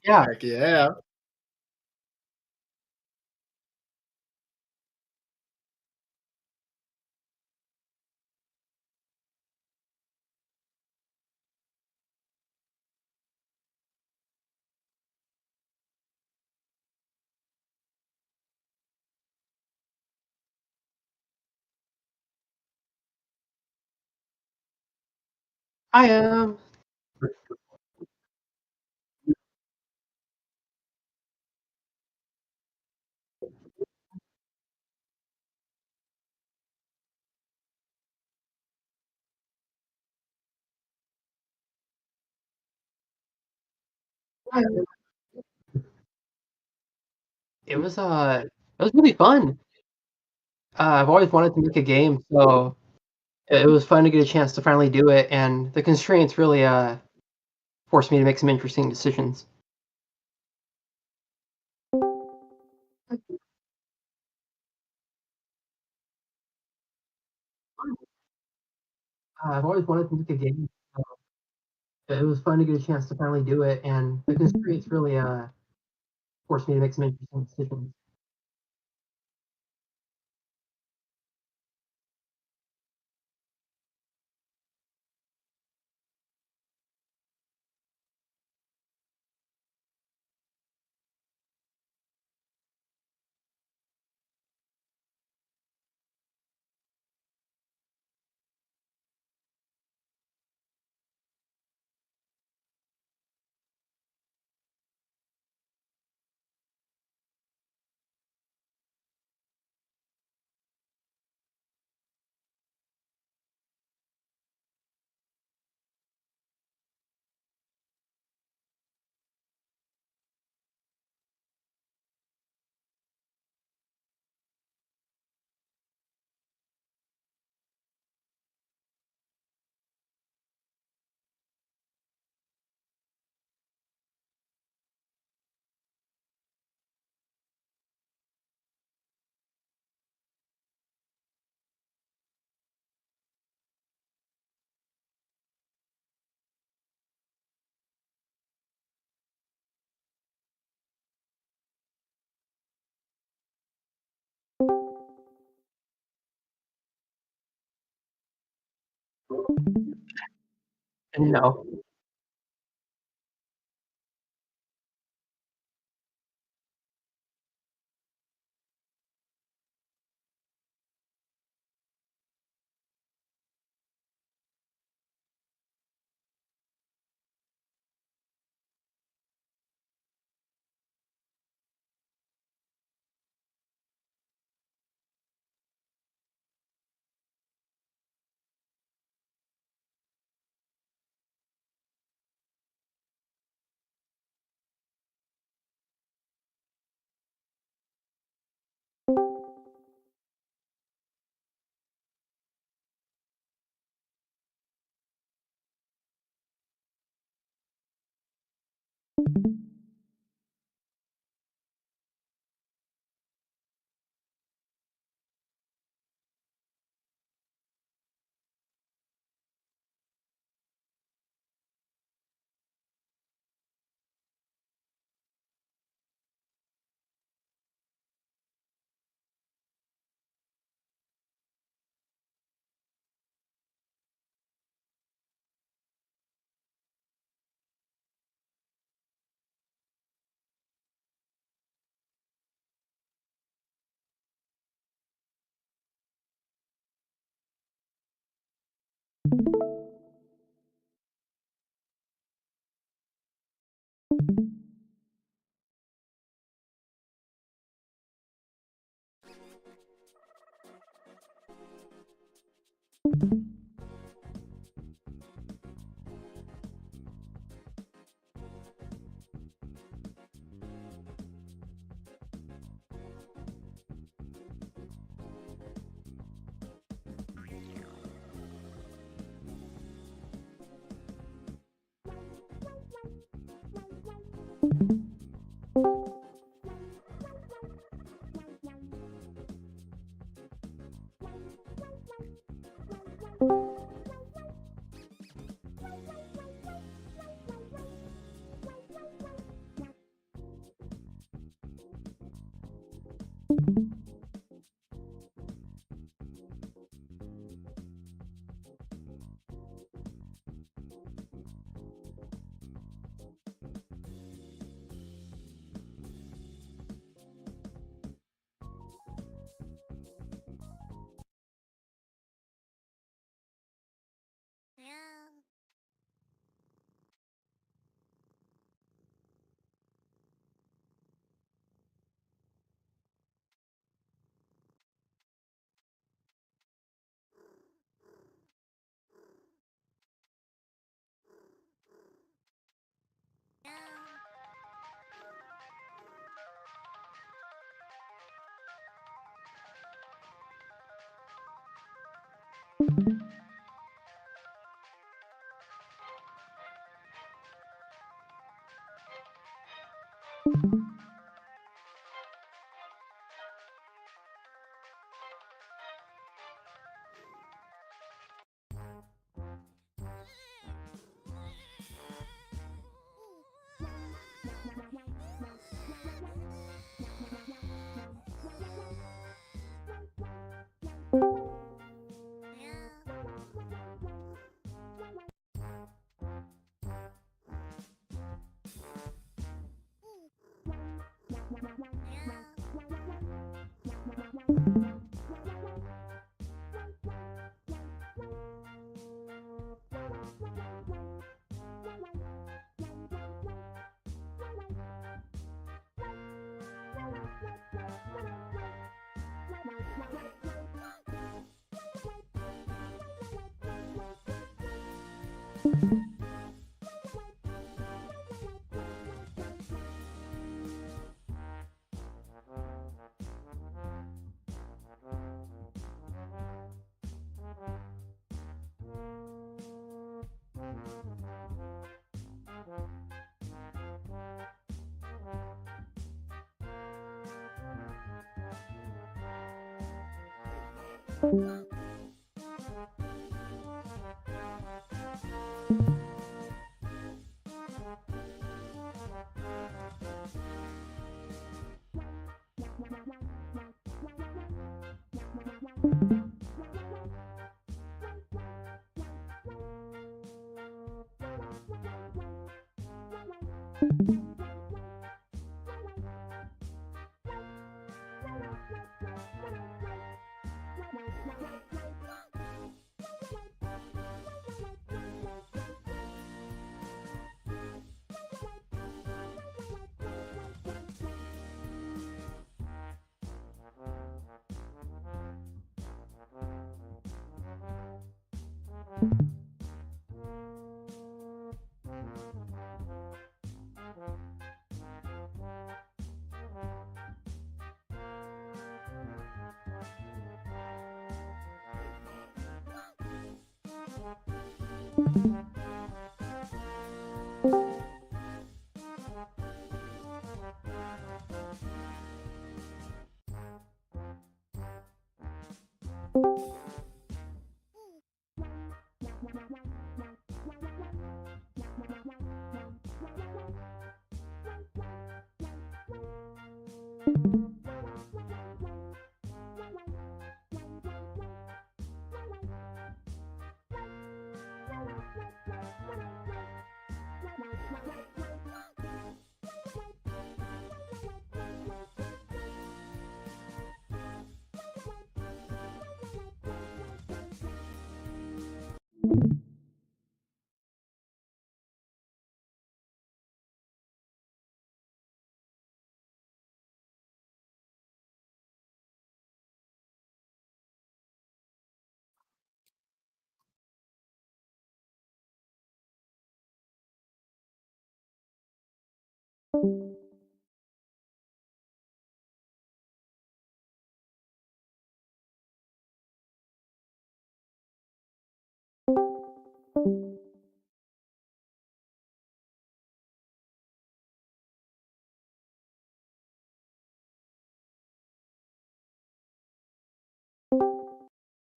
Yeah, Heck yeah. I am. It was, it was really fun. I've always wanted to make a game, so it was fun to get a chance to finally do it, and the constraints really, forced me to make some interesting decisions. I've always wanted to make a game, so it was fun to get a chance to finally do it, and the constraints really, forced me to make some interesting decisions. And,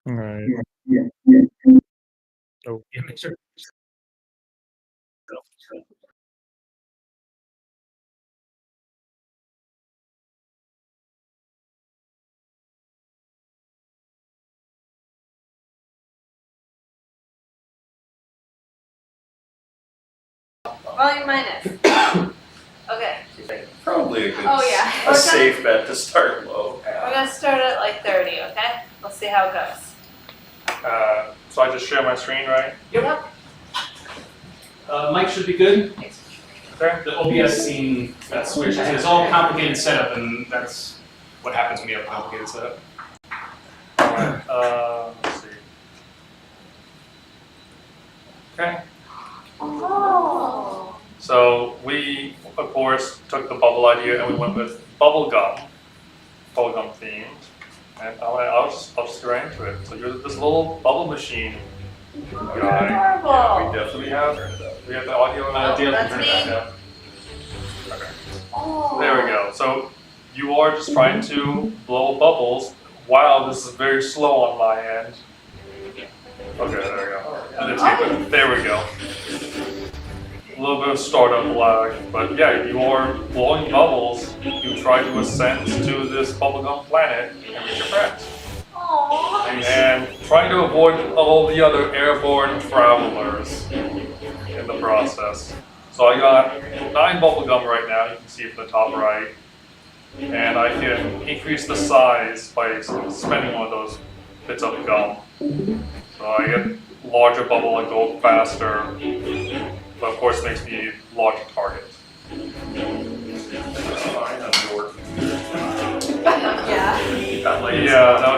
Right. Oh, yeah, make sure. Volume minus. Okay. Probably a good, Oh, yeah. a safe bet to start low. We're gonna start at like 30, okay? We'll see how it goes. So I just share my screen, right? Yep. Mic should be good. Okay. The OBS scene, that switch, it's all complicated setup, and that's what happens when you have a complicated setup. Alright, let's see. Okay. Oh. So we, of course, took the bubble idea and we went with bubblegum themed. And I'll just get right into it. So you're this little bubble machine guy. Adorable. We have the audio and That's me. Okay. Oh. There we go. So you are just trying to blow bubbles. Wow, this is very slow on my end. Okay, there we go. There we go. A little bit of startup lag, but yeah, you are blowing bubbles. You try to ascend to this bubblegum planet and meet your friends. Aww. And trying to avoid all the other airborne travelers in the process. So I got 9 bubblegum right now, you can see from the top right. And I can increase the size by spending one of those bits of gum. So I get larger bubble and go faster. But of course, it makes me a larger target. That's fine, I'm York. Yeah. Yeah, no,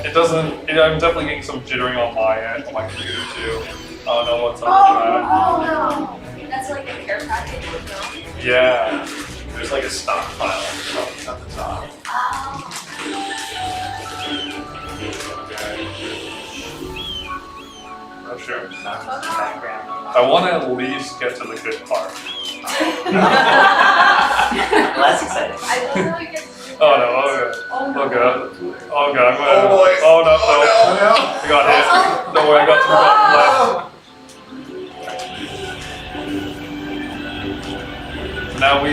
it doesn't. I'm definitely getting some jittering on my end, on my computer too. I don't know what's up Oh no. That's like a care package, no? with that. Yeah. There's like a stockpile at the top. Oh, sure. I want to at least get to the good part. Less exciting. I literally get to do Oh no, that. oh Oh god. no. Oh god, I'm gonna. Oh boy. Oh no, Oh no. I got hit. Don't worry, I got 2 buttons left. Now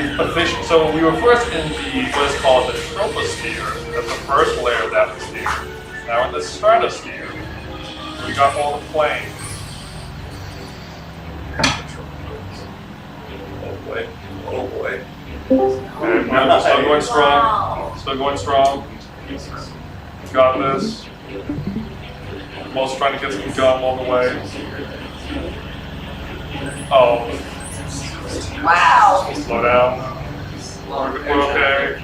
so we were first in what is called the troposphere. That's the first layer of the atmosphere. Now we're in the stratosphere. We got all the planes. Oh boy. Oh boy. And we're still going strong. Wow. Still going strong. Got this. Almost trying to get some gum all the way. Oh, Wow. slow down. We're okay.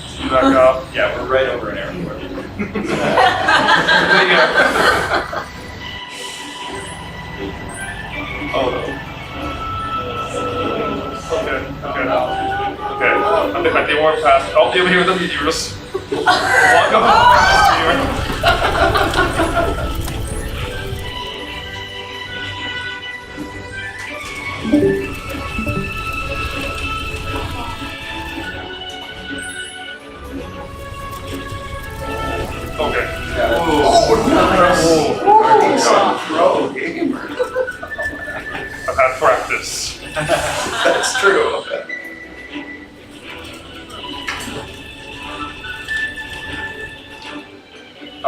Speed back up. Yeah, we're right over an airport. Yeah. Oh no. Okay. I think we're past. Oh, yeah, here are the meteors. Welcome to Okay. Pro gamer. I've had practice. That's true.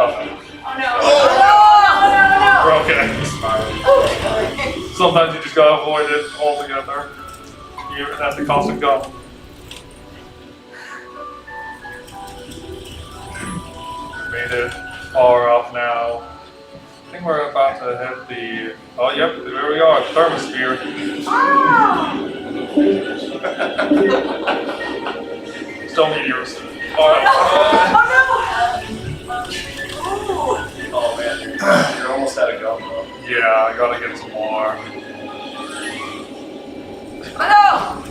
Oh, Oh no. Oh, we're okay. Sometimes you just gotta avoid it altogether. Even at the cost of gum. Made it far up now. I think we're about to hit the. Oh, yep, there we are, thermosphere. Still meteors. Oh, Oh man, you're almost out of gum though. yeah, I gotta get some more. Oh!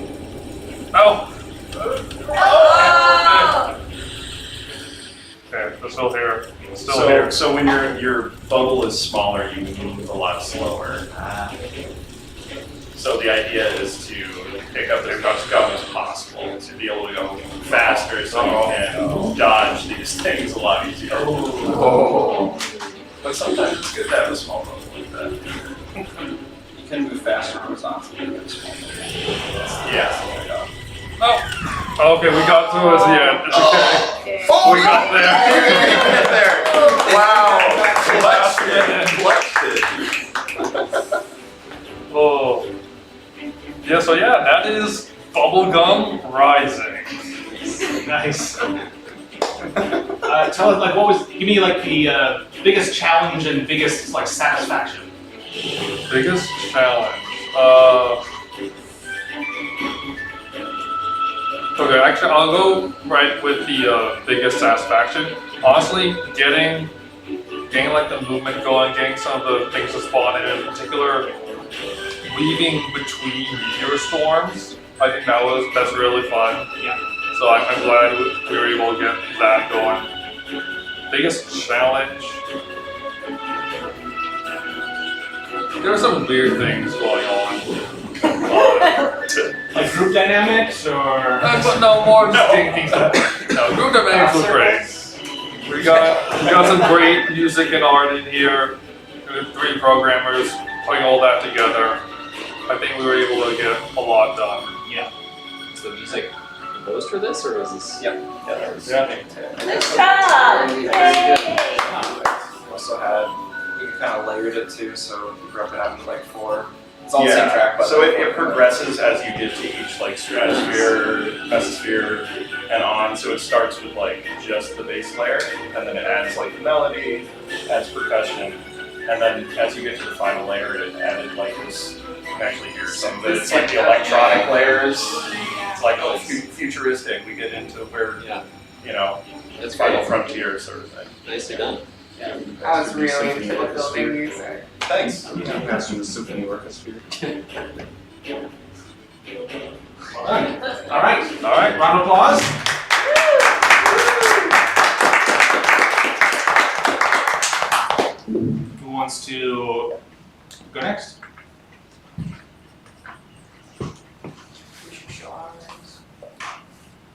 Okay, they're still here. Still here. So when your bubble is smaller, you move a lot slower. So the idea is to pick up as much gum as possible to be able to go faster, so you can dodge these things a lot easier. Oh. But sometimes it's good to have a small bubble like that. You can move faster horizontally than this one. Yeah. Oh! Okay, we got through at the end. It's okay. Oh, We got there. Get there. Wow. Last minute. Collected. Oh. Yeah, so yeah, that is Bubblegum Rising. Nice. Tell us, like, what was? Give me like the biggest challenge and biggest like satisfaction. Biggest challenge. Okay, actually, I'll go right with the biggest satisfaction. Honestly, getting like the movement going, getting some of the things to spawn in particular, weaving between meteor storms. I think that's really fun. Yeah. So I'm glad we were able to get that going. Biggest challenge. There are some weird things going on. Like group dynamics or? But no, more just getting things done. No, group dynamics was great. We got some great music and art in here. With 3 programmers putting all that together. I think we were able to get a lot done. Yeah. Is the music composed for this, or is this? Yeah, that was. Yeah. Good job! Yay! We also had, we kind of layered it too, so we broke it out into like 4. It's all the same track, but so it progresses as you get to each like stratosphere, mesosphere, and on. So it starts with like just the bass layer, and then it adds like the melody, adds percussion, and then as you get to the final layer, it added like this. You can actually hear some of it. It's like the electronic layers. It's like oh, futuristic. We get into where you know, It's final great. frontier sort of thing. Nicely done. I was really into the building music. Thanks. Master of the Symphony Orchestra. All right. All right. All right. Round of applause. Who wants to go next?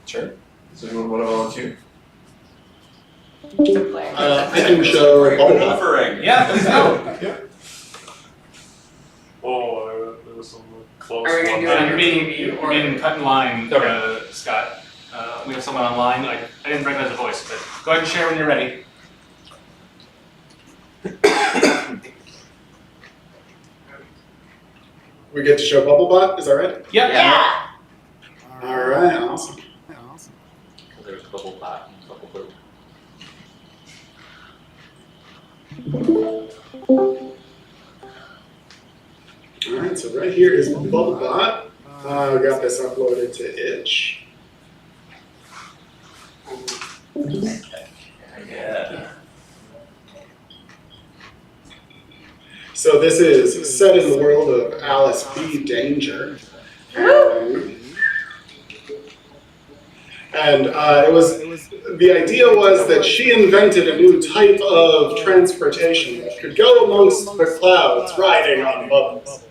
Sure. Does anyone want to volunteer? To play. I can show Bubble Bot. Buffering. Yeah, please go. Oh, there was some close Are we gonna one. do You're being cut in line, Okay. Scott. We have someone online. I didn't recognize the voice, but go ahead and share when you're ready. We get to show Bubble Bot, is that right? Yep. Yeah! Alright, awesome. There's Bubble Bot and Bubble Boat. Alright, so right here is Bubble Bot. I got this uploaded to Itch. Yeah. So this is set in the world of Alice B. Danger. And the idea was that she invented a new type of transportation that could go amongst the clouds riding on bubbles.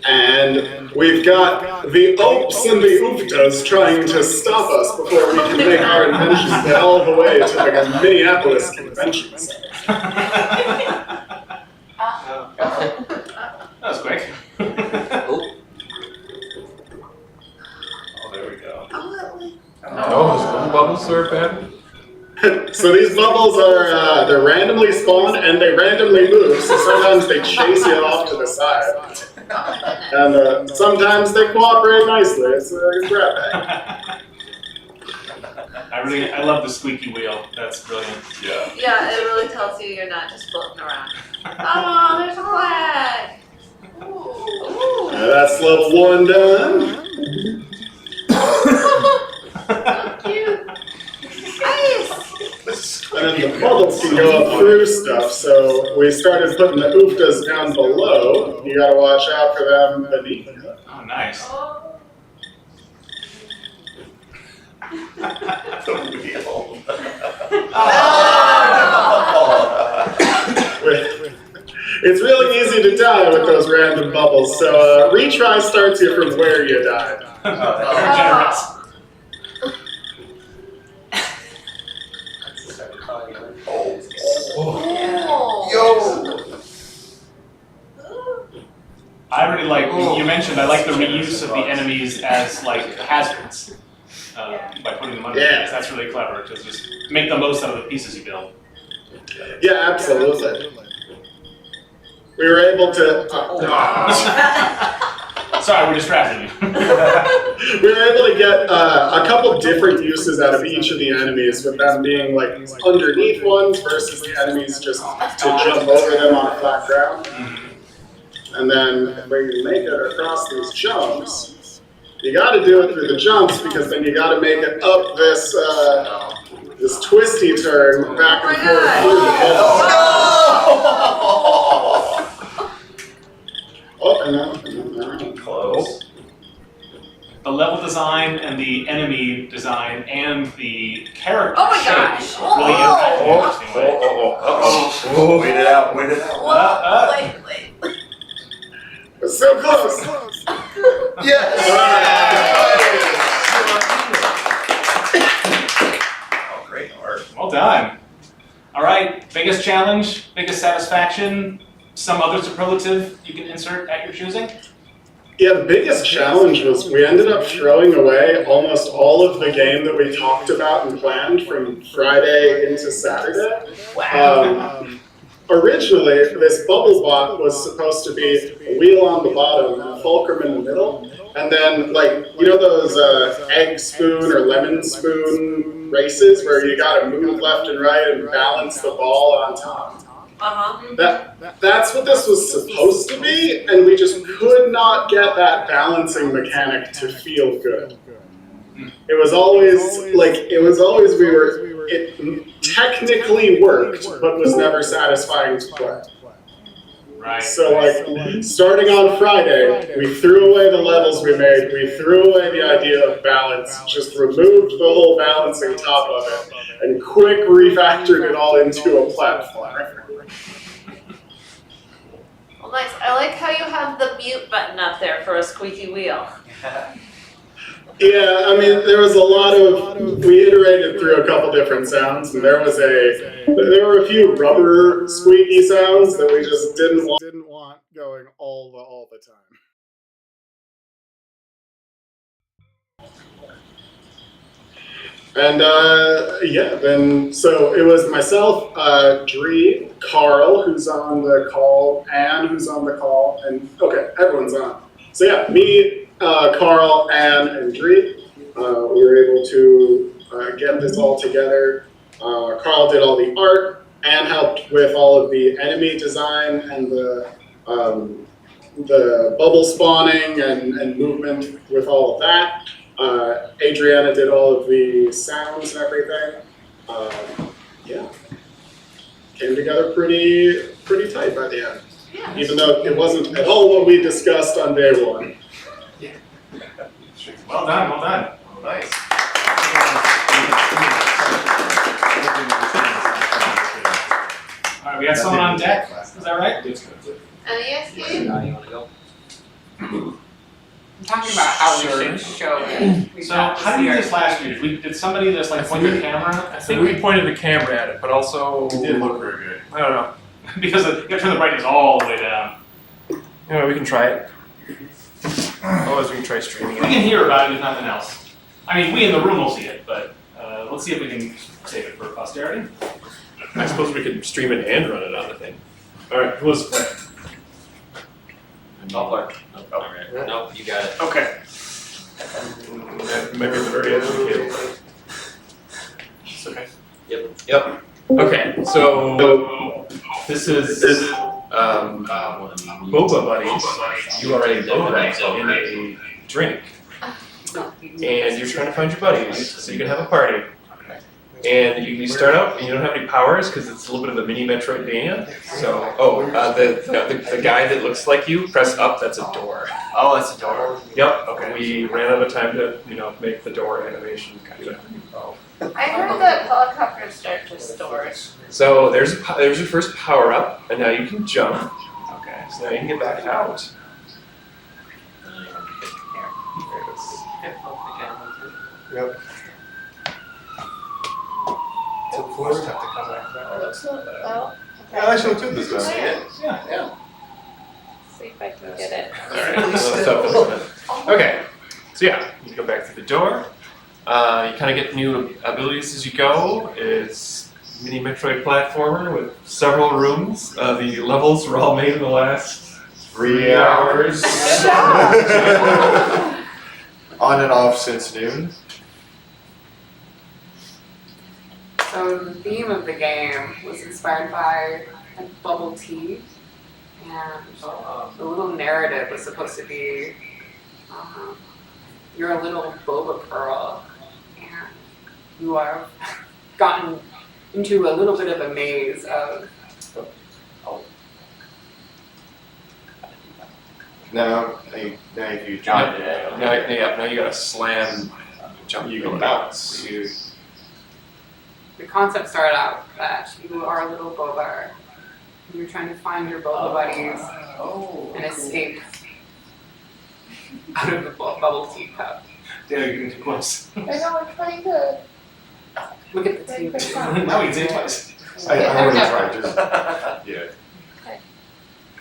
And we've got the Opes and the Ooftas trying to stop us before we can make our invention get all the way to like a Minneapolis convention center. That was quick. Oh, there we go. Oh, bubbles are bad. So these bubbles are they're randomly spawned and they randomly move. So sometimes they chase you off to the side, and sometimes they cooperate nicely. It's a grab bag. I love the squeaky wheel. That's brilliant. Yeah. Yeah, it really tells you you're not just floating around. Oh, there's a flag! Ooh. That's level 1 done. So cute. Nice! And then the bubbles can go up through stuff. So we started putting the Ooftas down below. You gotta watch out for them beneath. Oh, nice. Oh. The wheel. It's really easy to die with those random bubbles. So retry starts you from where you died. Very generous. I really like, you mentioned, I like the reuse of the enemies as like hazards. By putting them under Yeah. things. That's really clever to just make the most out of the pieces you build. Yeah, absolutely. We were able to. Sorry, we're distracting you. We were able to get a couple different uses out of each of the enemies, with them being like underneath ones versus the enemies just to jump over them on flat ground. And then when you make it across these jumps, you got to do it through the jumps because then you got to make it up this this twisty turn back and forth through the Oh, and then Close. The level design and the enemy design and the character Oh my shape gosh. really impact in an interesting way. Wait it out, wait it out. Whoa, wait. it's so close. Yes! Oh, great art. Well done. All right, biggest challenge, biggest satisfaction, some other superlative you can insert at your choosing? Yeah, the biggest challenge was we ended up throwing away almost all of the game that we talked about and planned from Friday into Saturday. Originally, this bubble bot was supposed to be a wheel on the bottom and a fulcrum in the middle, and then those egg spoon or lemon spoon races where you gotta move left and right and balance the ball on top. That's what this was supposed to be, and we just could not get that balancing mechanic to feel good. It was always it technically worked, but was never satisfying to play. Right. So starting on Friday, we threw away the levels we made, we threw away the idea of balance, just removed the whole balancing top of it, and quick refactored it all into a platform. Well, nice. I like how you have the mute button up there for a squeaky wheel. Yeah, I mean, there was a lot of, we iterated through a couple different sounds, and there were a few rubber squeaky sounds that we just didn't want going all the time. And so it was myself, Dree, Carl, who's on the call, Anne, who's on the call, and okay, everyone's on. So yeah, me, Carl, Anne, and Dree. We were able to get this all together. Carl did all the art. Anne helped with all of the enemy design and the bubble spawning and movement with all of that. Adriana did all of the sounds and everything. Yeah, came together pretty tight by the end. Yeah. Even though it wasn't at all what we discussed on day one. Well done, well done. Nice. All right, we got someone on deck, is that right? NES game? You wanna go? I'm talking about how we should show it. So how did you do this last year? Did somebody just point the camera? I think we pointed the camera at it, but also It did look very good. I don't know. Because you gotta turn the brightness all the way down. Yeah, we can try it. Otherwise, we can try streaming We it. can hear about it if nothing else. I mean, we in the room will see it, but let's see if we can save it for posterity. I suppose we could stream it and run it on the thing. All right, who wants to play? I'll play. Nope, you got it. Okay. Maybe at the very end of the table. It's okay. Yep. Okay, so this is Boba Buddies. You are a boba in a drink. And you're trying to find your buddies so you can have a party. And you start out and you don't have any powers because it's a little bit of a mini Metroidvania. So, the guy that looks like you, press up, that's a door. Oh, that's a door. Yep, okay. We ran out of time to, make the door animation kind of. I heard that helicopters start to store. So there's your first power up, and now you can jump. Okay, so now you can get back out. Yep. Yeah, I showed two this time. Yeah. See if I can get it. Okay, so yeah, you go back to the door. You kind of get new abilities as you go. It's mini Metroid platformer with several rooms. The levels were all made in the last 3 hours. Good job. On and off since noon. So the theme of the game was inspired by like, bubble tea, and the little narrative was supposed to be, you're a little boba pearl, and you are gotten into a little bit of a maze of. Now if you jump Now you gotta slam, jump, you can bounce. The concept started out that you are a little boba. You're trying to find your boba buddies and escape out of the bubble tea cup. Yeah, you're getting too close. I know, I'm trying to. Look at the tea. Now we can say it twice. I already tried just yeah.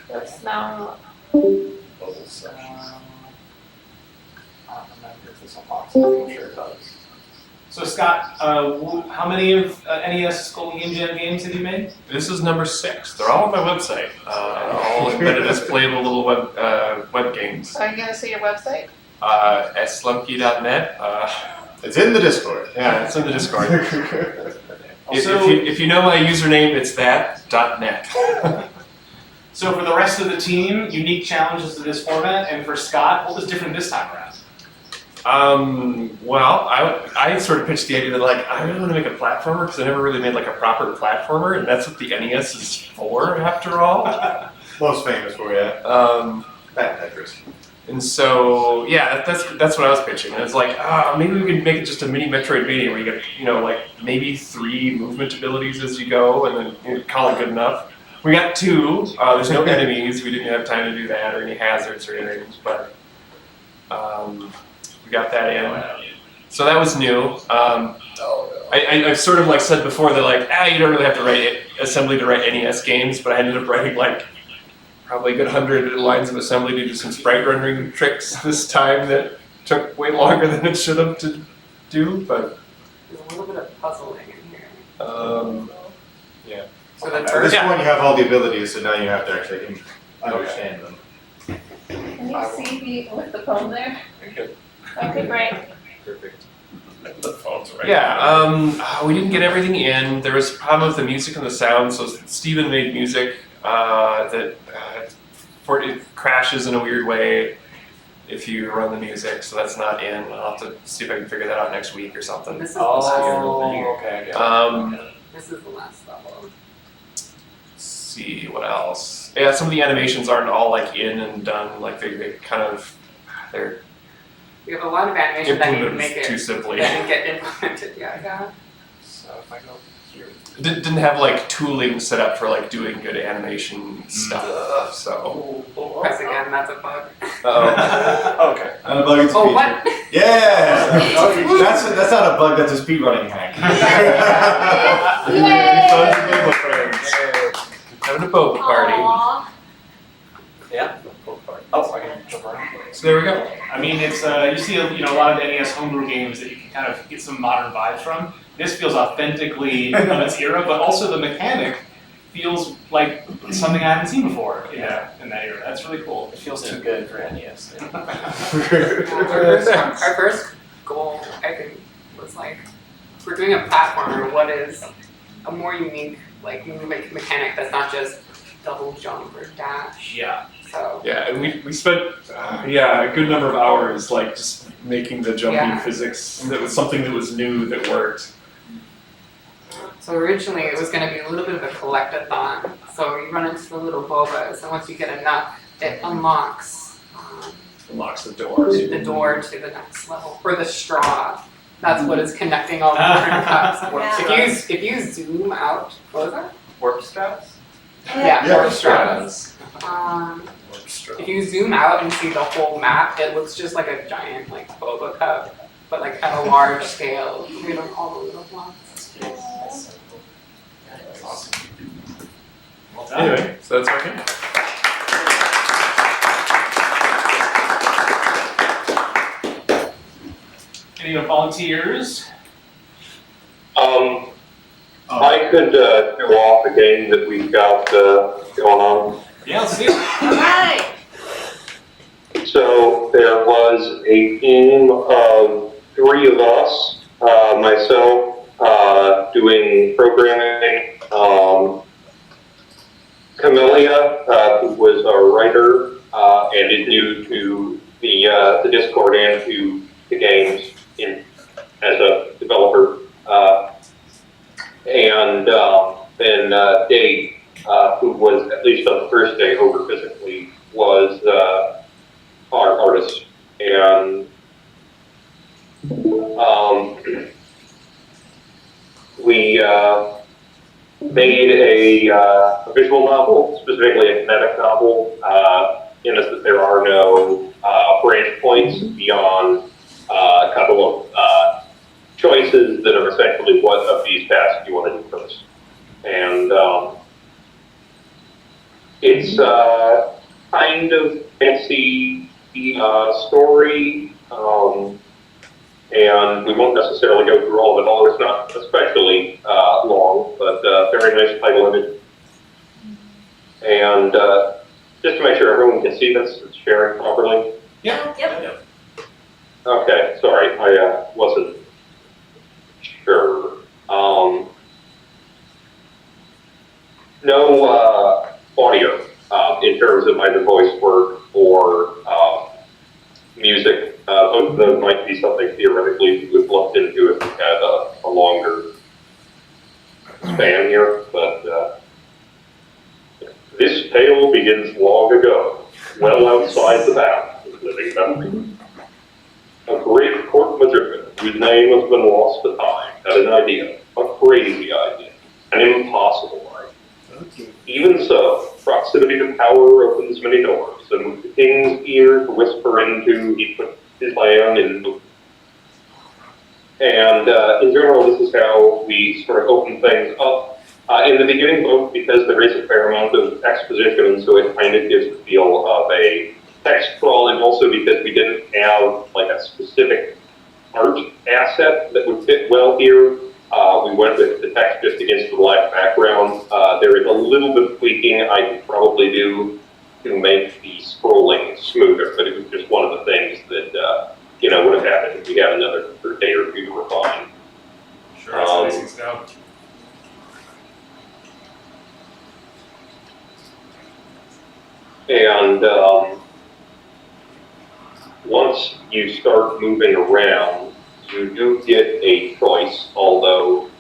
Let's now. Bubbles. I don't remember if this unlocks it. I'm sure it does. So Scott, how many of NES Golden Game Jam games have you made? This is number 6. They're all on my website. All embedded as playable little web games. So I'm gonna see your website. slumkey.net. It's in the Discord. Yeah, it's in the Discord. Also- if you know my username, it's that.net. So for the rest of the team, unique challenges to this format, and for Scott, what was different this time around? Well, I sort of pitched the idea that like I really want to make a platformer because I never really made like a proper platformer, and that's what the NES is for after all. Most famous for you. That Tetris. And so yeah, that's what I was pitching. And it's like maybe we could make it just a mini Metroidvania where you get like maybe 3 movement abilities as you go, and then call it good enough. We got 2. There's no enemies. We didn't have time to do that or any hazards or anything, but. We got that in. So that was new. I've sort of like said before that like, you don't really have to write assembly to write NES games, but I ended up writing like probably a good 100 lines of assembly to do some sprite rendering tricks this time that took way longer than it should have to do, but. There's a little bit of puzzling in here. Yeah. So the At this first point you have all the abilities, so now you have to actually understand them. Can you see me with the phone there? Okay. Okay, great. Perfect. The phone's right. Yeah, we didn't get everything in. There was a problem with the music and the sound, so Steven made music that it crashes in a weird way if you run the music, so that's not in. I'll have to see if I can figure that out next week or something. This is the last level. Okay. This is the last level. Let's see what else. Yeah, some of the animations aren't all like in and done. Like they kind of they're We have a lot of animation that need to implemented make it too simply. that didn't get implemented. Yeah. So if I go here. Didn't have like tooling set up for like doing good animation stuff. So. Press again. That's a bug. Okay. And a bug it's a Oh, feature. what? Yeah! that's not a bug, that's a speedrunning hack. Having a boba party. Aww. Yeah. Oh, I can jump around. So there we go. I mean, it's you see a lot of NES homebrew games that you can kind of get some modern vibes from. This feels authentically of its era, but also the mechanic feels like something I haven't seen before in that era. That's really cool. It feels too good for NES. Our first goal, I think, was like, if we're doing a platformer, what is a more unique like mechanic that's not just double jump or dash? Yeah. So Yeah, and we spent a good number of hours like just making the jumping physics. That was something that was new that worked. So originally it was going to be a little bit of a collect-a-thon. So you run into the little bobas, and once you get enough, it unlocks Unlocks the door. the door to the next level. Or the straw. That's what is connecting all the different cups. Yeah. If you zoom out, what was that? Warp straps? Yeah, Yeah, warp straws. If you zoom out and see the whole map, it looks just like a giant like boba cup, but like at a large scale. You know, all the little ones. That's awesome. Well done. Anyway, so that's okay. Any volunteers? I could show off a game that we've got going on. Yeah, let's see it. Alright. So there was a team of 3 of us, myself doing programming, Camellia, who was a writer and is new to the Discord and to the games as a developer, and then Dave, who was, at least on the first day over physically, was our artist. And we made a visual novel, specifically a kinetic novel, in as that there are no branch points beyond a couple of choices that are essentially what of these tasks you want to do first. And it's kind of fancy story, and we won't necessarily go through all of it, although it's not especially long, but very nice title image. And just to make sure everyone can see this, it's sharing properly. Yep. Yep. Okay, sorry, I wasn't sure. No audio in terms of either voice work or music. Both of those might be something theoretically we would look into if we had a longer span here, but this tale begins long ago, well outside the bounds of living memory. A great court magician, whose name has been lost to time, had an idea, a crazy idea, an impossible idea. Even so, proximity to power opens many doors, and with the king's ear to whisper into, he put his plan into. And in general, this is how we sort of open things up. In the beginning, both because there is a fair amount of exposition, so it kind of gives the feel of a text crawl, and also because we didn't have like a specific art asset that would fit well here, we went with the text just against the black background. There is a little bit of tweaking I could probably do to make the scrolling smoother, but it was just one of the things that would have happened if we had another day or two to refine. Sure, that's nice to know. And once you start moving around, you do get a choice, although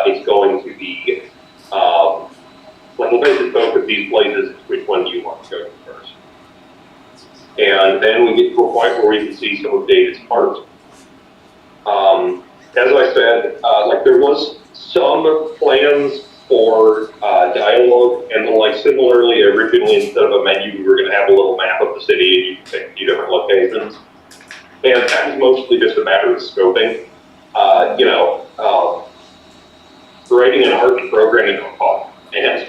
it's going to be, like we'll visit both of these places, which one do you want to go to first? And then we get to a point where we can see some of David's art. As I said, like there was some plans for dialogue, and then like similarly, originally instead of a menu, we were going to have a little map of the city, and you could pick a few different locations. And that was mostly just a matter of scoping. Writing an art and programming are fun, and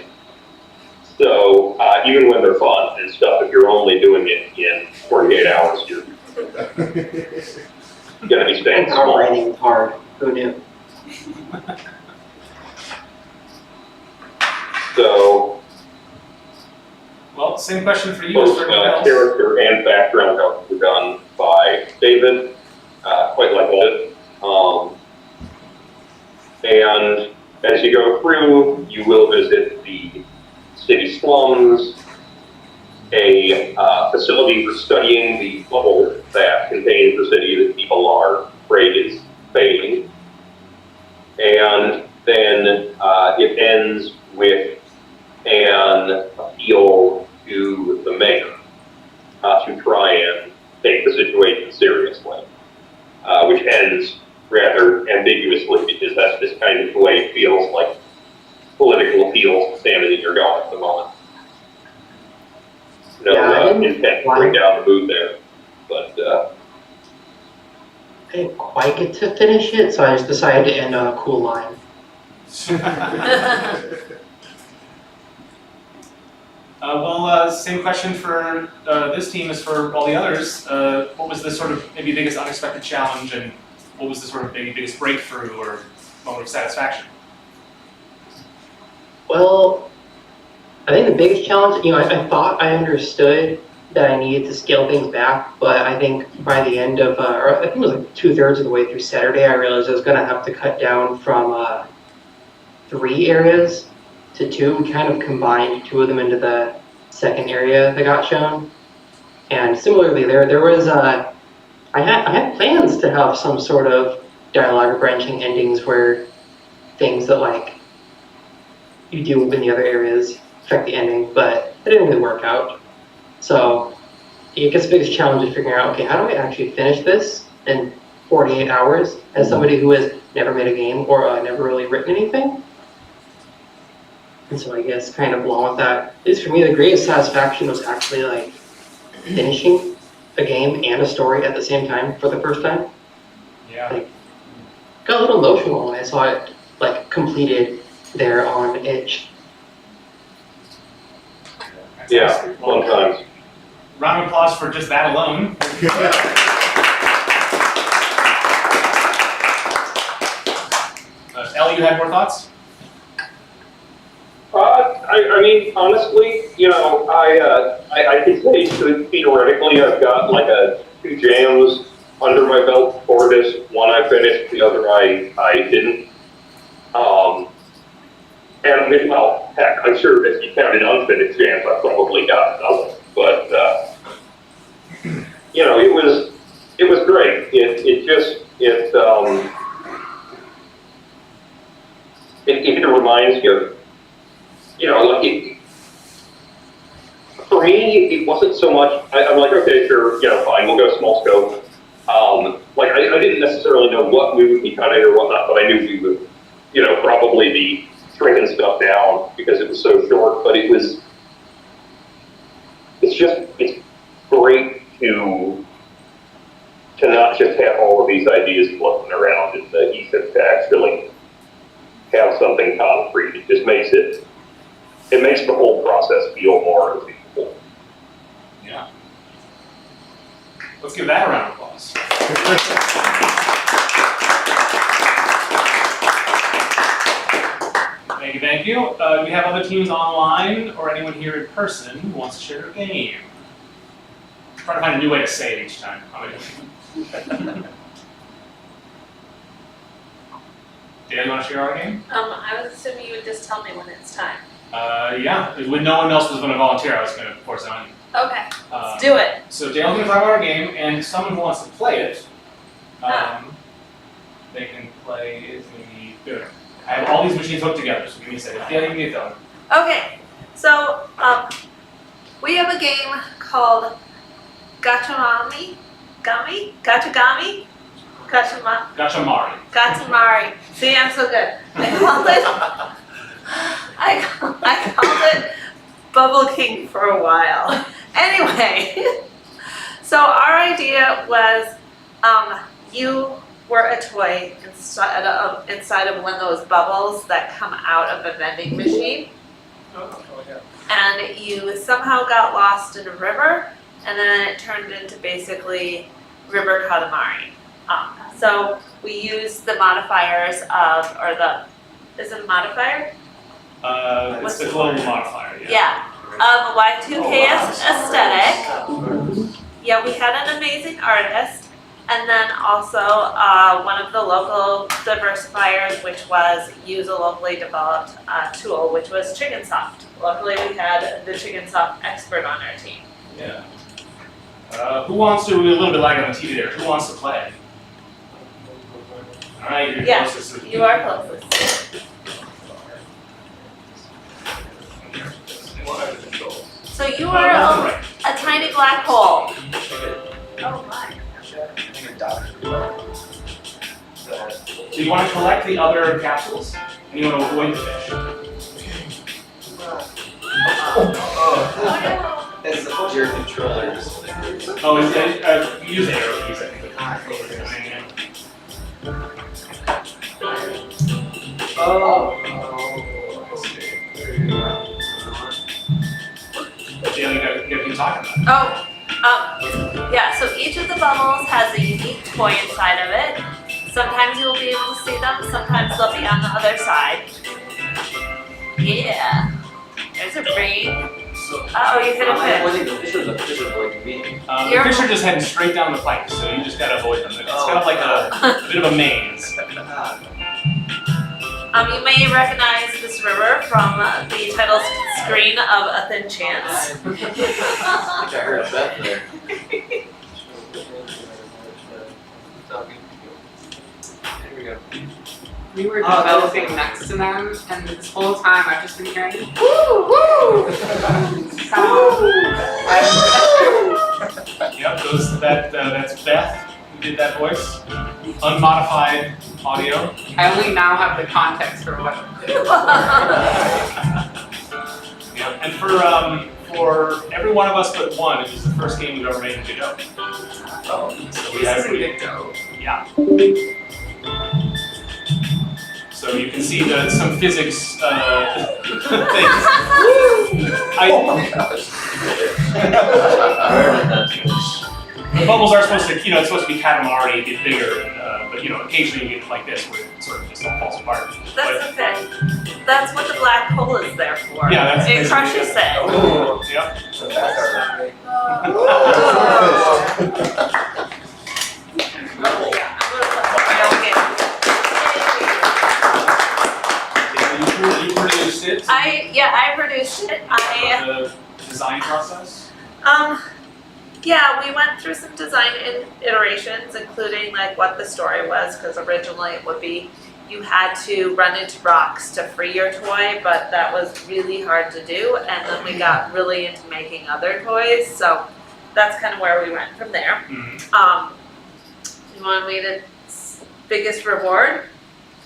so even when they're fun and stuff, if you're only doing it in 48 hours, you're going to be staying small. Writing hard. Who knew? So, Well, same question for you. both as for everyone else. character and background help were done by David, quite like it. And as you go through, you will visit the city slums, a facility for studying the bubble that contains the city that people are afraid is fading. And then it ends with an appeal to the mayor to try and take the situation seriously, which ends rather ambiguously because that's just kind of the way it feels like political appeals standing in your going at the moment. No intent to bring down the mood there, but I didn't quite get to finish it, so I just decided to end on a cool line. Same question for this team as for all the others. What was the sort of maybe biggest unexpected challenge, and what was the sort of maybe biggest breakthrough or moment of satisfaction? Well, I think the biggest challenge, I thought I understood that I needed to scale things back, but I think by the end of, or I think it was like 2/3 of the way through Saturday, I realized I was going to have to cut down from 3 areas to 2. We kind of combined 2 of them into the second area that got shown. And similarly, there was I had plans to have some sort of dialogue or branching endings where things that like you do in the other areas affect the ending, but it didn't really work out. So I guess the biggest challenge is figuring out, okay, how do I actually finish this in 48 hours as somebody who has never made a game or never really written anything? And so I guess kind of along with that, at least for me, the greatest satisfaction was actually like finishing a game and a story at the same time for the first time. Yeah. Like, got a little emotional when I saw it like completed there on Itch. Yeah, fun times. Round of applause for just that alone. Ellie, you had more thoughts? I mean, honestly, I could say theoretically I've got like 2 jams under my belt for this. One I finished, the other I didn't. And I mean, well, heck, I'm sure if you counted unfinished jams, I probably got another. But it was great. It reminds you of, for me, it wasn't so much, I'm like, okay, sure, fine, we'll go small scope. I didn't necessarily know what we would be cutting or whatnot, but I knew we would, probably be shrinking stuff down because it was so short, but it's great to not just have all of these ideas floating around in the ether, to actually have something concrete. It just makes the whole process feel more achievable. Yeah. Let's give that a round of applause. Thank you. Do we have other teams online or anyone here in person who wants to share a game? Try to find a new way to say it each time. Dale, you want to share our game? I was assuming you would just tell me when it's time. Yeah. When no one else was going to volunteer, I was going to force it on you. Okay, let's do it. So Dale's going to talk about our game, and someone who wants to play it, they can play it. Good. I have all these machines hooked together, so give me a second. Dale, give me a thumb. Okay, so we have a game called Gachamari. Gachamari. See, I'm so good. I called it Bubble King for a while. Anyway, so our idea was you were a toy inside of one of those bubbles that come out of a vending machine. And you somehow got lost in a river, and then it turned into basically River Katamari. So we use the modifiers is it a modifier? It's the global modifier, yeah. Yeah, Y2K aesthetic. Yeah, we had an amazing artist. And then also one of the local diversifiers, which was use a locally developed tool, which was Chicken Soft. Luckily, we had the Chicken Soft expert on our team. Yeah. Who wants to, a little bit like on the TV there, who wants to play? All right, you're closest. You are closest. So you are a tiny black hole. Oh my. So you want to collect the other capsules, and you want to avoid the fish. It's your controllers. Oh, is it? Use arrow keys, I think. Dale, you got to keep talking about it. Yeah, so each of the bubbles has a unique toy inside of it. Sometimes you will be able to see them, sometimes they'll be on the other side. Yeah. There's a rain. Uh-oh, you hit a fish. The fishers avoiding me. The fish are just heading straight down the pipe, so you just gotta avoid them. It's kind of like a bit of a maze. You may recognize this river from the title screen of A Thin Chance. I think I heard Beth there. Here we go. We were developing next to them, and this whole time I've just been hearing, woo, woo! Yep, that's Beth who did that voice. Unmodified audio. I only now have the context for what. Yep. And for every one of us but one, it was the first game we've ever made in Godot. Oh, So this isn't Godot. Yeah. So you can see some physics things. Oh my gosh. The bubbles are supposed to, it's supposed to be Katamari, get bigger, but occasionally you get like this where it sort of just all falls apart. That's okay. That's what the black hole is there for. Yeah, that's it crushes it. Oh, yep. You produced it? I produced it. The design process? Yeah, we went through some design iterations, including like what the story was, because originally it would be you had to run into rocks to free your toy, but that was really hard to do, and then we got really into making other toys, so that's kind of where we went from there. Mm-hmm. You want me to biggest reward?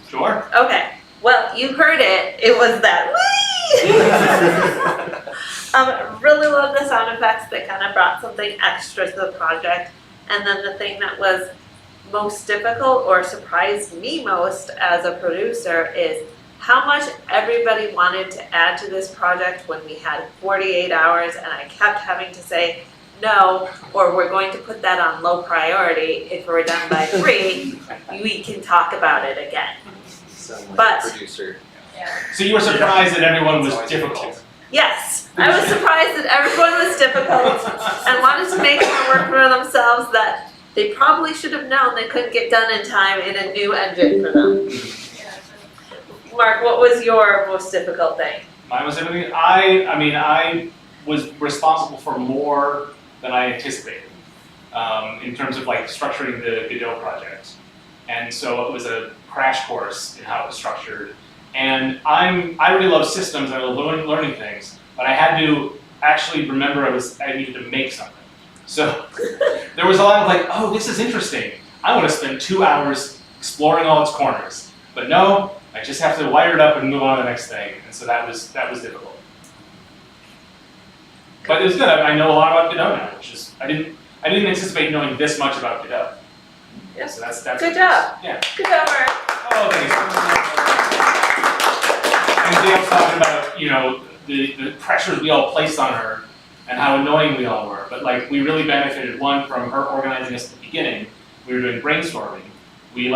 Sure. Okay. Well, you heard it. It was that whee! Really love the sound effects. They kind of brought something extra to the project. And then the thing that was most difficult or surprised me most as a producer is how much everybody wanted to add to this project when we had 48 hours and I kept having to say no, or we're going to put that on low priority. If we're done by 3, we can talk about it again. But Producer. So you were surprised that everyone was difficult? yes, I was surprised that everyone was difficult and wanted to make more work for themselves that they probably should have known they couldn't get done in time in a new engine for them. Mark, what was your most difficult thing? Mine was everything. I was responsible for more than I anticipated in terms of like structuring the Godot project. And so it was a crash course in how it was structured. And I really love systems and I love learning things, but I had to actually remember I needed to make something. So there was a lot of like, oh, this is interesting. I want to spend 2 hours exploring all its corners. But no, I just have to wire it up and move on to the next thing. And so that was difficult. But it was good. I know a lot about Godot now, which is I didn't anticipate knowing this much about Godot. Yeah. So that's Good job. Yeah. Good job, Mark. Oh, thanks. And Dale's talking about, the pressures we all placed on her and how annoying we all were. But like, we really benefited, one, from her organizing us at the beginning. We were doing brainstorming. We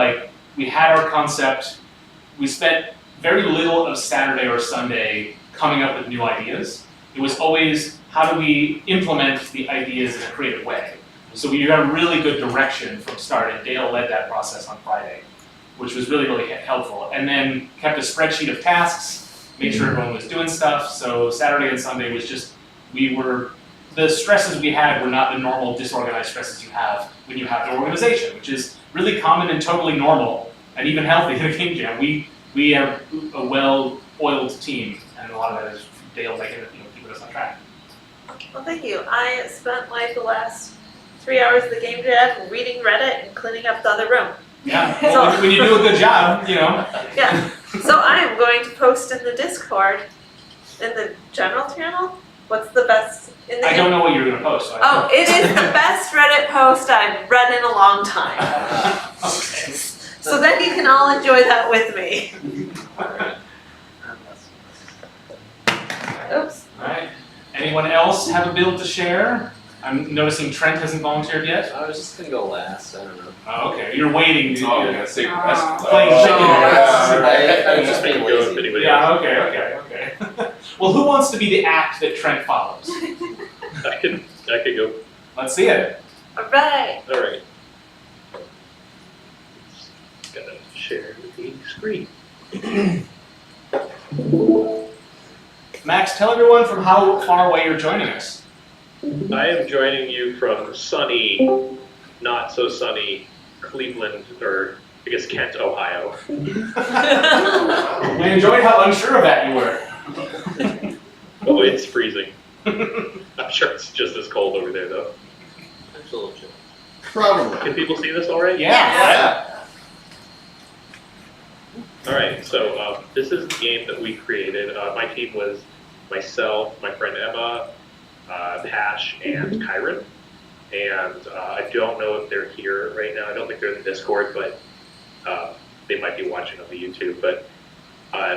had our concept. We spent very little of Saturday or Sunday coming up with new ideas. It was always, how do we implement the ideas in a creative way? So we got a really good direction from start, and Dale led that process on Friday, which was really, really helpful. And then kept a spreadsheet of tasks, made sure everyone was doing stuff. So Saturday and Sunday was just, the stresses we had were not the normal disorganized stresses you have when you have the organization, which is really common and totally normal and even healthy in a game jam. We have a well-oiled team, and a lot of that is Dale making it, keeping us on track. Well, thank you. I spent like the last 3 hours of the game jam reading Reddit and cleaning up the other room. Yeah, well, when you do a good job, Yeah, so I am going to post in the Discord, in the general channel, what's the best in the... I don't know what you're going to post. So Oh, it is the best Reddit post I've read in a long time. Okay. So then you can all enjoy that with me. Oops. All right. Anyone else have a build to share? I'm noticing Trent hasn't volunteered yet. I was just gonna go last. I don't know. Oh, okay. You're waiting. Oh, you're gonna save the best. Playing chicken. I was just being lazy. Yeah. Okay. Well, who wants to be the act that Trent follows? I could go. Let's see it. Alright. All right. Gotta share the screen. Max, tell everyone from how far away you're joining us. I am joining you from sunny, not so sunny Cleveland, or I guess Kent, Ohio. We enjoyed how unsure of that you were. Oh, it's freezing. I'm sure it's just as cold over there, though. It's a little chill. Probably. Can people see this all right? Yeah. All right, so this is the game that we created. My team was myself, my friend Emma, Pash, and Kyron. And I don't know if they're here right now. I don't think they're in the Discord, but they might be watching on the YouTube. But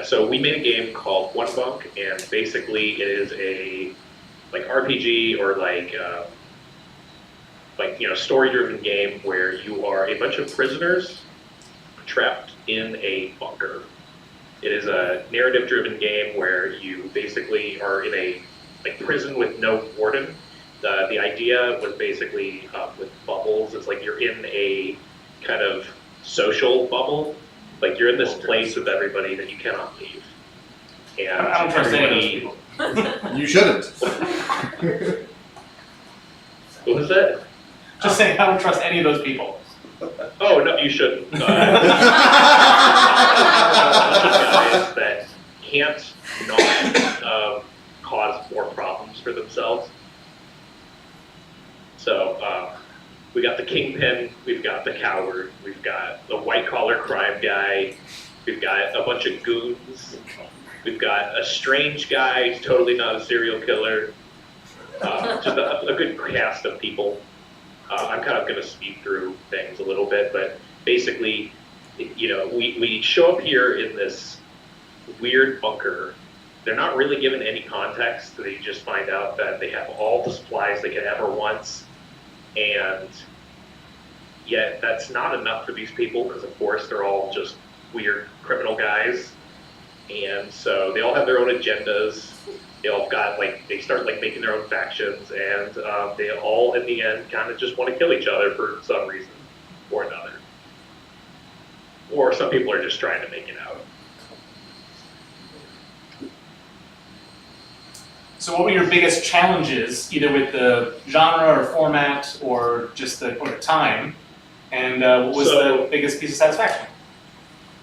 so we made a game called One Bunk, and basically it is a like RPG or like story-driven game where you are a bunch of prisoners trapped in a bunker. It is a narrative-driven game where you basically are in a prison with no warden. The idea was basically with bubbles. It's like you're in a kind of social bubble. Like you're in this place with everybody that you cannot leave. And I don't trust any of those people. You shouldn't. What was that? Just saying, I don't trust any of those people. Oh no, you shouldn't. Guys that can't not cause more problems for themselves. So we got the kingpin, we've got the coward, we've got the white collar crime guy, we've got a bunch of goons, we've got a strange guy, totally not a serial killer. Just a good cast of people. I'm kind of going to speed through things a little bit, but basically, we show up here in this weird bunker. They're not really given any context. They just find out that they have all the supplies they could ever want, and yet that's not enough for these people because, of course, they're all just weird criminal guys, and so they all have their own agendas. They all got they start making their own factions, and they all in the end kind of just want to kill each other for some reason or another. Or some people are just trying to make it out. So what were your biggest challenges, either with the genre or format or just the time? And what was the biggest piece of satisfaction?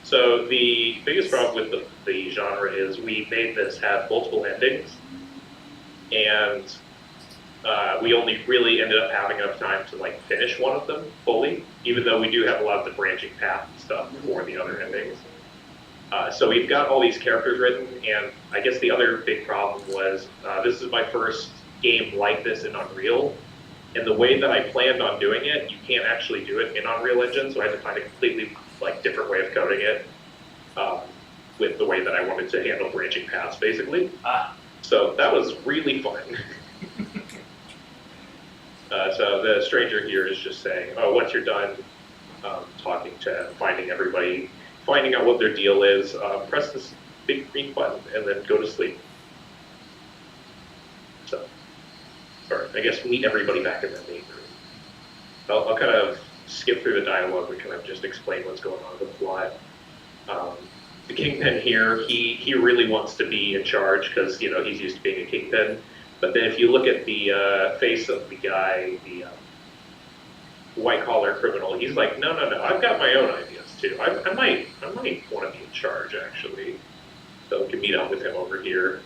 So the biggest problem with the genre is we made this have multiple endings, and we only really ended up having enough time to finish one of them fully, even though we do have a lot of the branching path stuff for the other endings. So we've got all these characters written, and I guess the other big problem was this is my first game like this in Unreal, and the way that I planned on doing it, you can't actually do it in Unreal Engine, so I had to find a completely different way of coding it with the way that I wanted to handle branching paths, basically. So that was really fun. So the stranger here is just saying, oh, once you're done finding everybody, finding out what their deal is, press this big green button and then go to sleep. So, sorry, I guess meet everybody back in the main room. I'll kind of skip through the dialogue and kind of just explain what's going on with the plot. The kingpin here, he really wants to be in charge because he's used to being a kingpin. But then if you look at the face of the guy, the white collar criminal, he's like, no, I've got my own ideas too. I might want to be in charge actually. So we can meet up with him over here.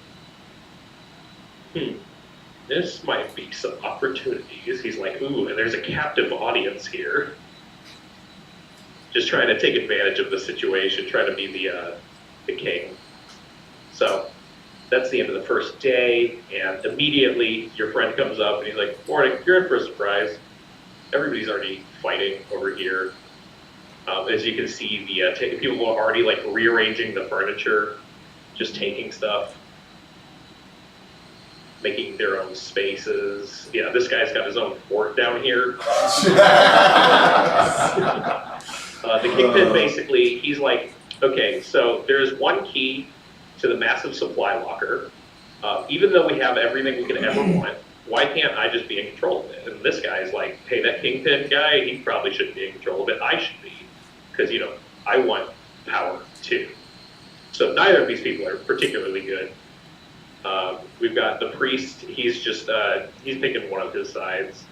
This might be some opportunities. He's like, ooh, and there's a captive audience here. Just trying to take advantage of the situation, trying to be the king. So that's the end of the first day, and immediately your friend comes up and he's like, morning, you're in for a surprise. Everybody's already fighting over here. As you can see, the people are already rearranging the furniture, just taking stuff, making their own spaces. Yeah, this guy's got his own fort down here. The kingpin basically, he's like, okay, so there's one key to the massive supply locker, Even though we have everything we could ever want, why can't I just be in control of it? And this guy's like, hey, that kingpin guy, he probably shouldn't be in control of it. I should be, because I want power too. So neither of these people are particularly good. We've got the priest. He's just he's picking one of his sides.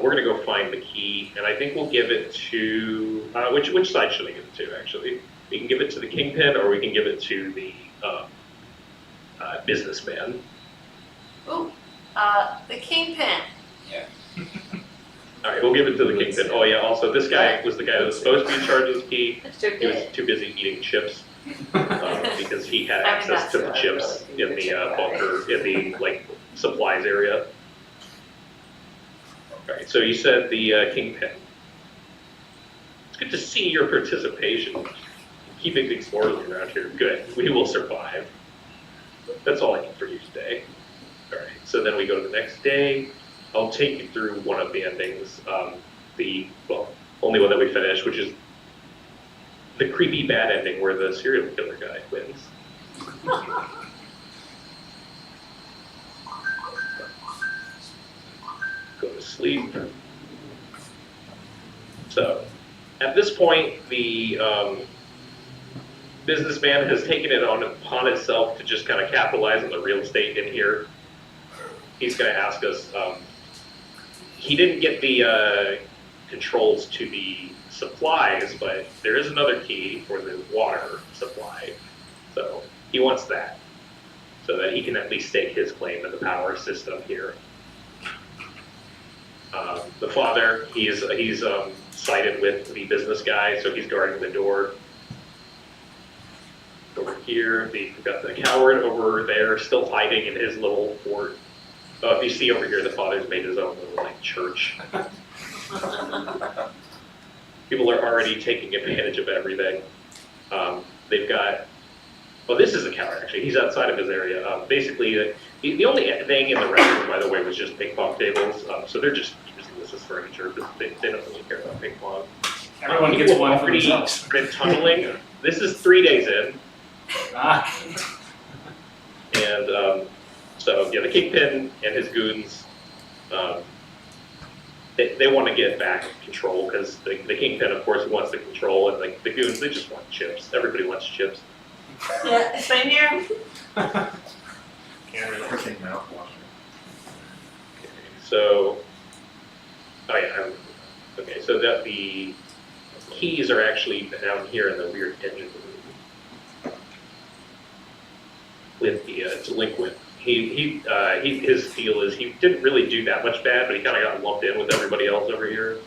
We're gonna go find the key, and I think we'll give it to which side should I give it to? Actually, we can give it to the kingpin, or we can give it to the businessman. Ooh, the kingpin. All right, we'll give it to the kingpin. Oh yeah, also this guy was the guy that was supposed to be in charge of the key. He was too busy eating chips because he had access to the chips in the bunker, in the supplies area. All right, so you said the kingpin. It's good to see your participation. Keeping things orderly around here. Good, we will survive. That's all I need for you today. All right, so then we go to the next day. I'll take you through one of the endings, only one that we finished, which is the creepy bad ending where the serial killer guy wins. Go to sleep. So, at this point, the businessman has taken it upon himself to just kind of capitalize on the real estate in here. He's going to ask us, he didn't get the controls to the supplies, but there is another key for the water supply. So he wants that, so that he can at least stake his claim to the power system here. The father, he's sided with the business guy, so he's guarding the door. Over here, we've got the coward over there, still hiding in his little fort. Oh, if you see over here, the father's made his own little church. People are already taking advantage of everything. They've got, this is a coward actually. He's outside of his area. Basically, the only thing in the restroom, by the way, was just ping pong tables. So they're just using this as furniture, but they don't really care about ping pong. Everyone gets one for themselves. Been tunneling. This is 3 days in. And so yeah, the kingpin and his goons, they want to get back control because the kingpin, of course, wants the control, and the goons, they just want chips. Everybody wants chips. Yeah, same here. Freaking mouthwash. So, I remember. Okay, so that the keys are actually down here in the weird engine room with the delinquent. His deal is he didn't really do that much bad, but he kind of got lumped in with everybody else over here.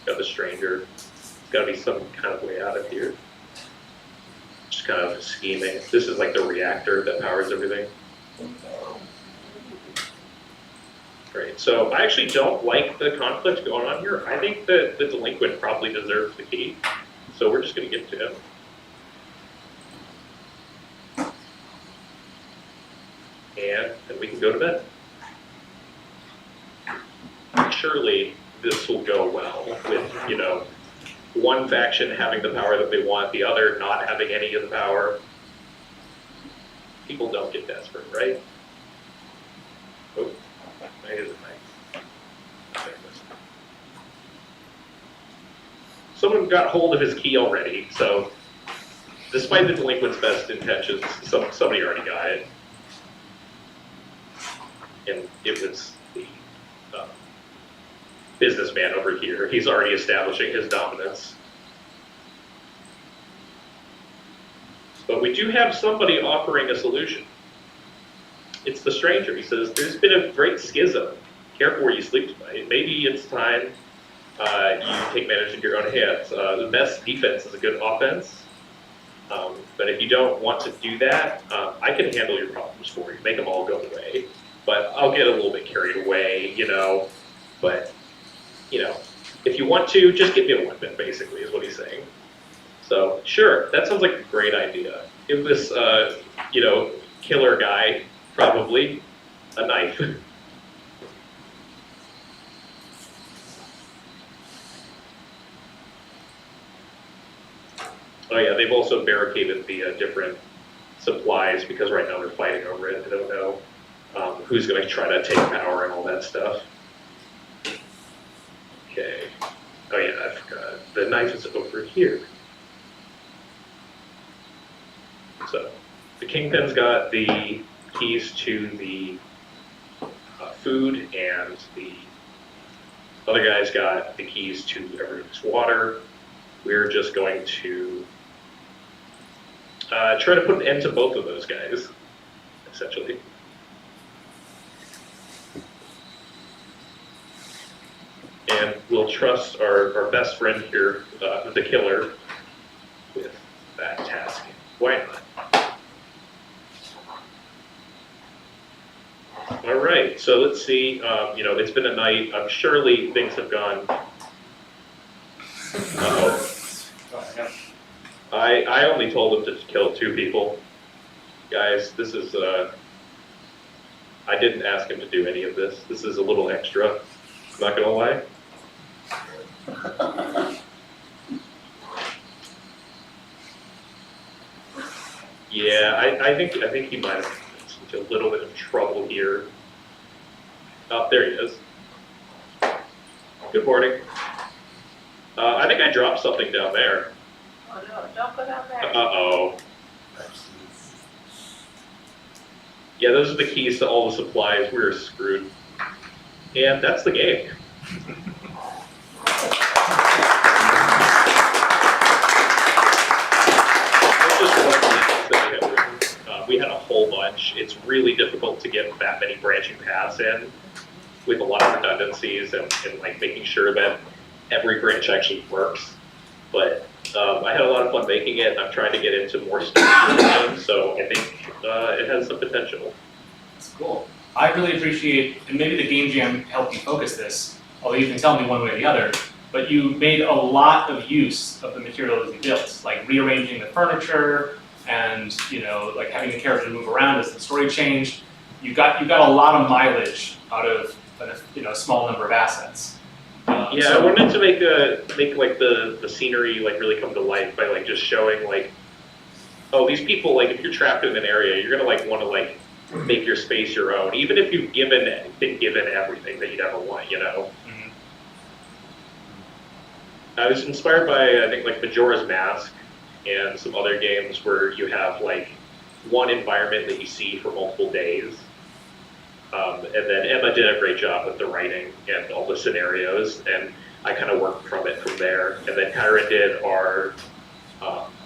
Got the stranger. There's got to be some kind of way out of here. Just kind of scheming. This is like the reactor that powers everything. Great. So I actually don't like the conflict going on here. I think that the delinquent probably deserves the key. So we're just going to give it to him. And then we can go to bed. Surely this will go well with, one faction having the power that they want, the other not having any of the power. People don't get desperate, right? Oh, here's a thing. Someone got hold of his key already, so despite the delinquent's best intentions, somebody already got it. And it was the businessman over here. He's already establishing his dominance. But we do have somebody offering a solution. It's the stranger. He says, there's been a great schism. Careful where you sleep tonight. Maybe it's time you take matters into your own hands. The best defense is a good offense. But if you don't want to do that, I can handle your problems for you. Make them all go away. But I'll get a little bit carried away, But, if you want to, just give me a weapon, basically, is what he's saying. So, sure, that sounds like a great idea. Give this, killer guy, probably, a knife. Oh yeah, they've also barricaded the different supplies because right now they're fighting over it. I don't know who's going to try to take power and all that stuff. Okay. Oh yeah, I forgot. The knife is over here. So the Kingpin's got the keys to the food, and the other guy's got the keys to everyone's water. We're just going to try to put an end to both of those guys, essentially. And we'll trust our best friend here, the killer, with that task. Why not? All right, so let's see. It's been a night. Surely things have gone. I only told him to kill 2 people. Guys, this is. I didn't ask him to do any of this. This is a little extra. I'm not gonna lie. Yeah, I think he might have into a little bit of trouble here. Oh, there he is. Good morning. I think I dropped something down there. Oh no, don't go down there. Uh-oh. Yeah, those are the keys to all the supplies. We're screwed. And that's the game. We had a whole bunch. It's really difficult to get that many branching paths in with a lot of redundancies and like making sure that every branch actually works. But I had a lot of fun making it. I'm trying to get into more stuff, so I think it has some potential. That's cool. I really appreciate, and maybe the game jam helped you focus this, although you can tell me one way or the other, but you made a lot of use of the material that you built, like rearranging the furniture, and like having the character move around as the story changed. You got a lot of mileage out of a small number of assets. I wanted to make like the scenery like really come to life by like just showing like, oh, these people, like if you're trapped in an area, you're gonna like want to like make your space your own, even if you've been given everything that you'd ever want, Mm-hmm. I was inspired by I think like Majora's Mask and some other games where you have like one environment that you see for multiple days. And then Emma did a great job with the writing and all the scenarios, and I kind of worked from it from there. And then Kyra did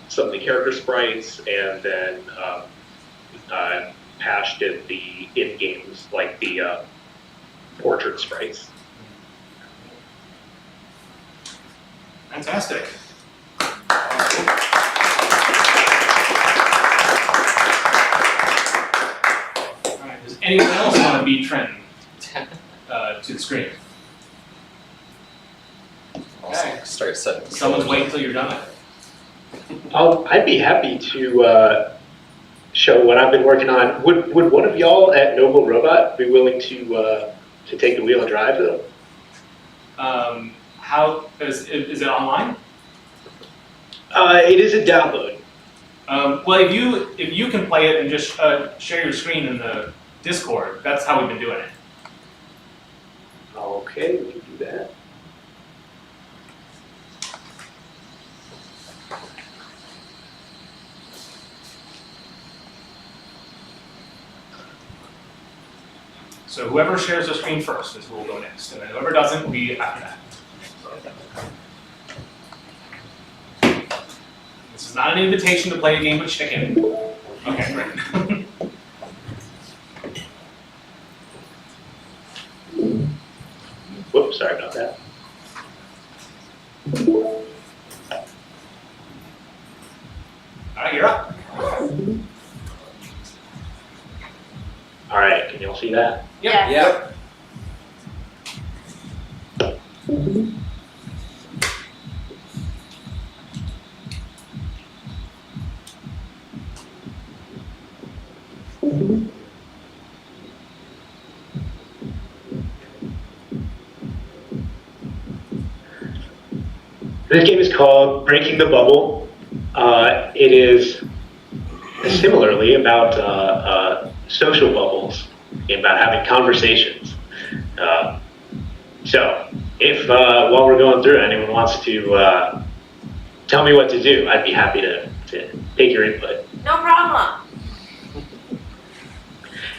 some of the character sprites, and then Pash did the in-games, like the portrait sprites. Fantastic. Does anyone else want to beat Trenton to the screen? Okay. Start setting. Someone's waiting until you're done. I'd be happy to show what I've been working on. Would one of y'all at Noble Robot be willing to take the wheel and drive though? How is it online? It is a download. Well, if you can play it and just share your screen in the Discord, that's how we've been doing it. Okay, we can do that. So whoever shares their screen first is who will go next, and then whoever doesn't, we after that. This is not an invitation to play a game with chicken. Okay, great. Whoops, sorry about that. All right, you're up. All right, can y'all see that? Yep. Yep. This game is called Breaking the Bubble. It is similarly about social bubbles, about having conversations. So, if while we're going through, anyone wants to tell me what to do, I'd be happy to take your input. No problem.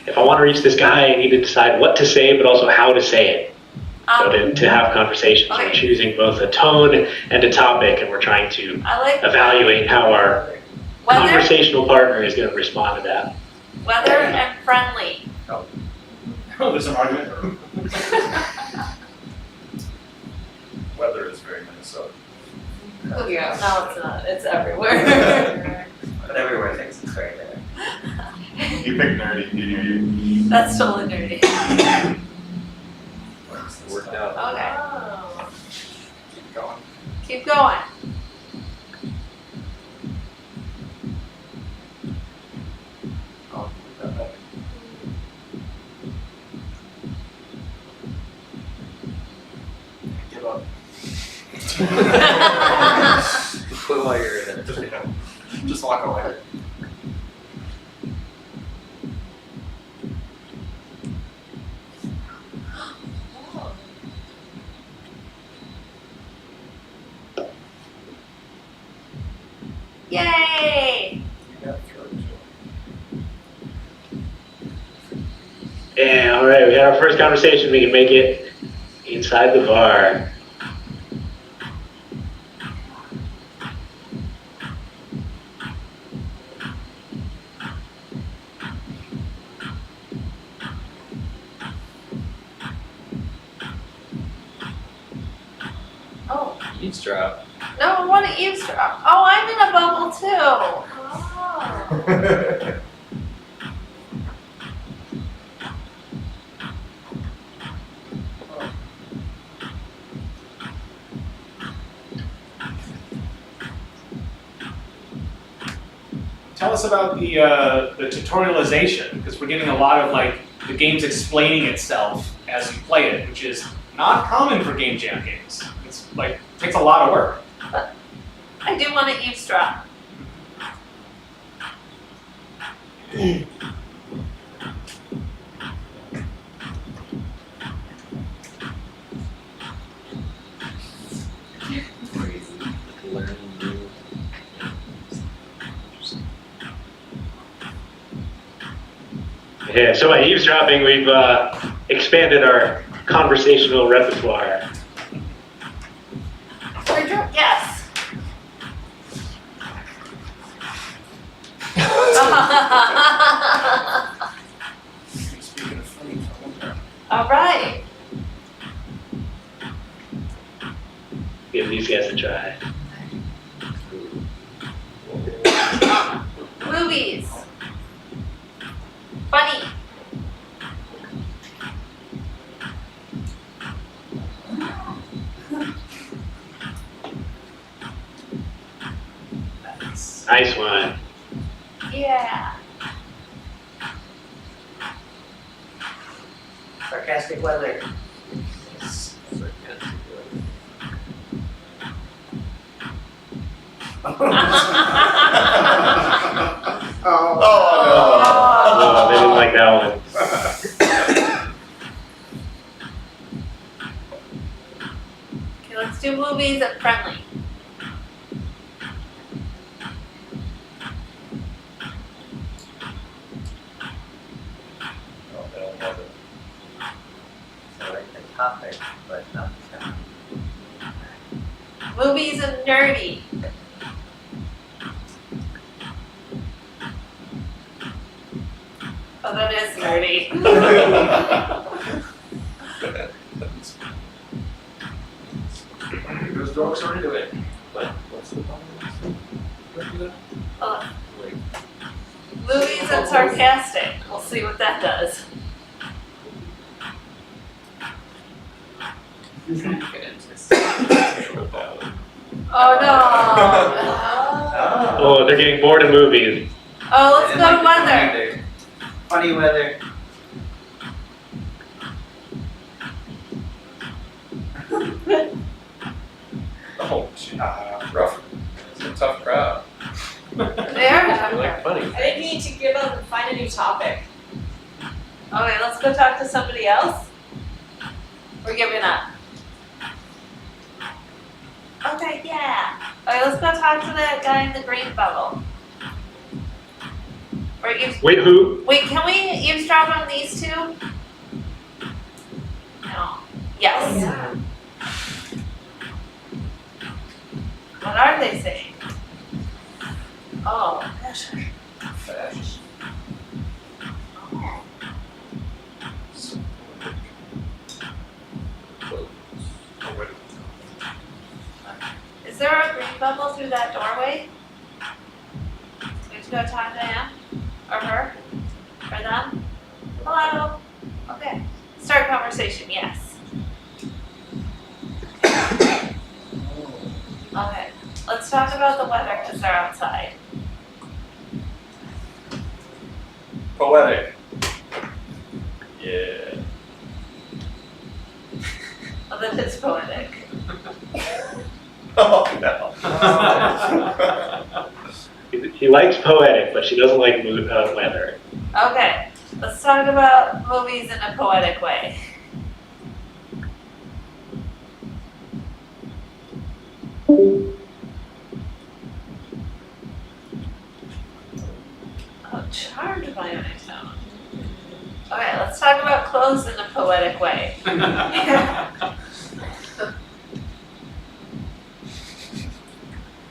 If I want to reach this guy, I need to decide what to say, but also how to say it. So to have conversations, okay. we're choosing both a tone and a topic, and we're trying to I like evaluate how our weather, conversational partner is going to respond to that. weather and friendly. Oh, there's an argument. Weather is very Minnesota. Yeah. No, it's not. It's everywhere. But everywhere thinks it's very there. You picked nerdy, didn't you? That's totally nerdy. Worked out. Okay. Keep going. Keep going. Oh, that better. Give up. Quit while you're in it. Just walk away. Yay! You got through it, Yeah, all right, we had our first conversation. We can make it inside the bar. Oh, Eavesdrop. no, I want to eavesdrop. Oh, I'm in a bubble too. Oh. Tell us about the tutorialization, because we're getting a lot of like the game's explaining itself as you play it, which is not common for game jam games. It's like takes a lot of work. I do want to eavesdrop. Learning new. Yeah, so by eavesdropping, we've expanded our conversational repertoire. Yes. Speaking of funny, All right. Give these guys a try. Movies. Funny. Nice one. Yeah. Sarcastic weather. Oh, they didn't like that one. Okay, let's do movies and friendly. Oh, they don't love it. So like the topic, but not the topic. Movies and nerdy. Oh, that is nerdy. Those dogs are into it. What's the problem? Movies and sarcastic. We'll see what that does. Oh no. Oh, they're getting bored of movies. Oh, let's go to weather. Funny weather. Oh, rough. It's a tough crowd. They are I like funny. I didn't go find a new topic. Okay, let's go talk to somebody else. We're giving up. Okay, yeah. Okay, let's go talk to the guy in the green bubble. Wait, who? Wait, can we eavesdrop on these two? No. Yes. Oh, yeah. What are they saying? Oh, gosh. Is there a green bubble through that doorway? We have to go talk to him? Or her? Or them? Hello? Okay. Start conversation, yes. Okay. Let's talk about the weather because they're outside. Poetic. Yeah. Oh, that is poetic. Oh no. He likes poetic, but she doesn't like weather. Okay. Let's talk about movies in a poetic way. Oh, charmed by my tone. Okay, let's talk about clothes in a poetic way.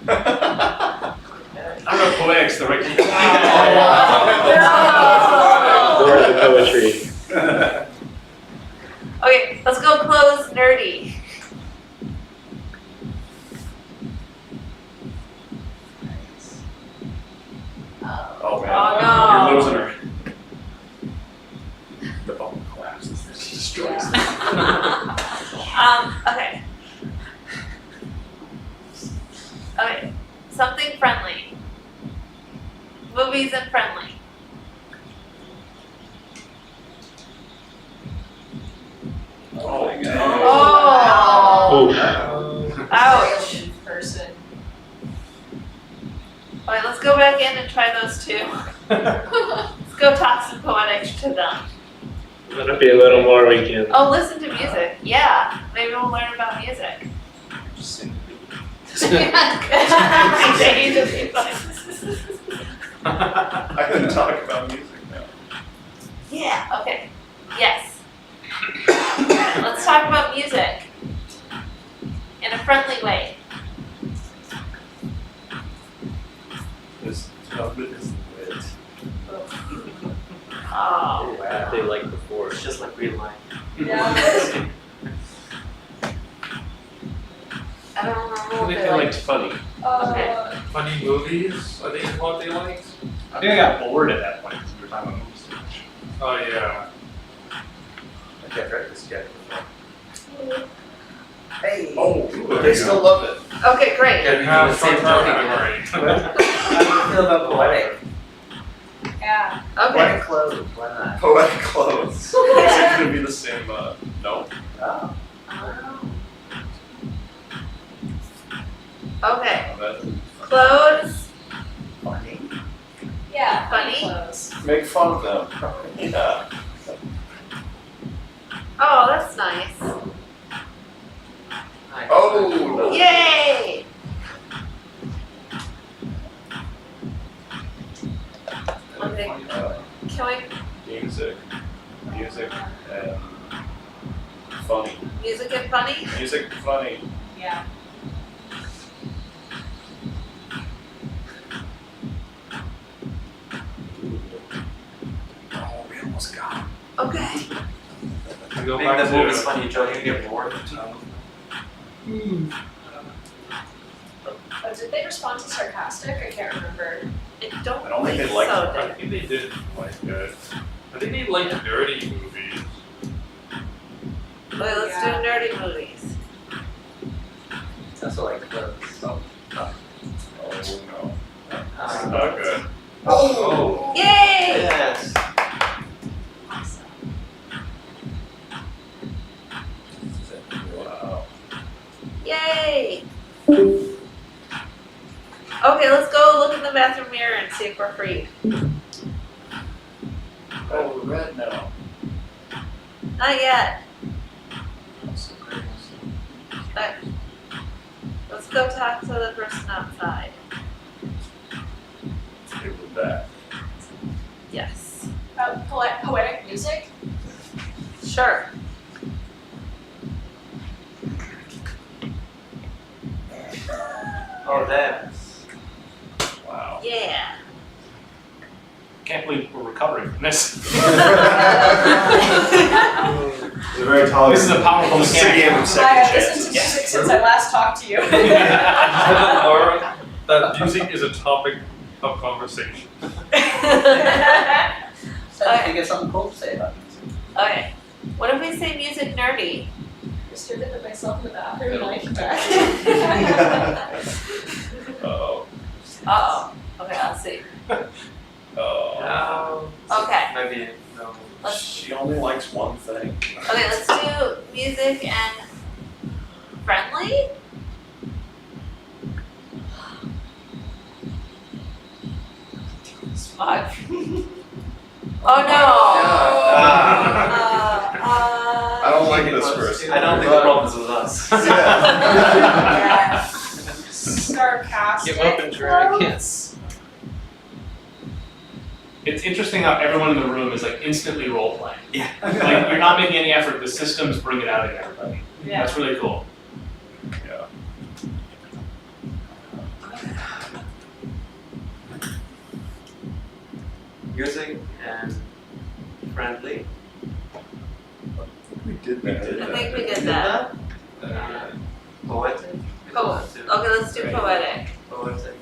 I don't know if poetic's the right More of the poetry. Okay, let's go clothes nerdy. Oh man. Oh, no. You're losing her. The bubble collapses. She destroys them. Okay. Okay, something friendly. Movies and friendly. Oh my god. Oh! Oof. Ouch. Person. Alright, let's go back in and try those two. Let's go talk some poetics to them. That'll be a little more we can. Oh, listen to music. Yeah, maybe we'll learn about music. Just sing. Change of people. I couldn't talk about music now. Yeah, okay. Yes. Let's talk about music in a friendly way. This husband is lit. Oh. Wow. They like before. It's just like real life. Yeah. I don't remember I what think they they like. liked funny. Okay. Funny movies, I think is what they liked. I think I got bored at that point because we were talking about movies too much. Oh yeah. I can't write this yet. Hey. Oh, but they still love it. Okay, great. Yeah, you have short-term memory. How do you feel about poetic? Yeah. Okay. Poetic clothes, why not? Poetic clothes. Is it gonna be the same? No. Oh. Okay. That- Clothes. Funny. Yeah. Funny? Clothes. Make fun of them. Yeah. Oh, that's nice. Oh. Yay! Okay. Can we Music and funny. music and funny? Music funny. Yeah. Oh, we almost got it. Okay. We go Being back the movie's to funny, Joe, you get bored. Oh, did they respond to sarcastic? I can't remember. I don't I don't think think they like so. it. I think they did like it. I think they like nerdy movies. Wait, let's do nerdy movies. It's also like clothes. Oh no. This is Um, not good. Oh. Yay! Yes. Wow. Yay! Okay, let's go look in the bathroom mirror and see if we're free. red? No. Not yet. Alright. Let's go talk to the person outside. It was that. Yes. Poetic music? Sure. Oh, that. Wow. Yeah. Can't believe we're recovering from this. It's a very tall. This is a powerful This is a mechanic. game of I second have listened chances. to music since I last talked to you. I didn't learn that music is a topic of conversation. I think it's something cool to say about music. Okay. What if we say music nerdy? I stared into myself in the bathroom and I came back. Oh. Uh-oh. Okay, let's see. Oh. Okay. Maybe no. She only likes one thing. Okay, let's do music and friendly? Fuck. Oh no! I don't like this person. I don't think the problem is with us. Yeah. Sarcastic. Give up and try quotes? again. It's interesting how everyone in the room is like instantly role playing. Yeah. Like you're not making any effort. The systems bring it out of everybody. Yeah. That's really cool. Yeah. Music and friendly. We did that. I think we did that. Poetic. Okay, let's do poetic. Poetic.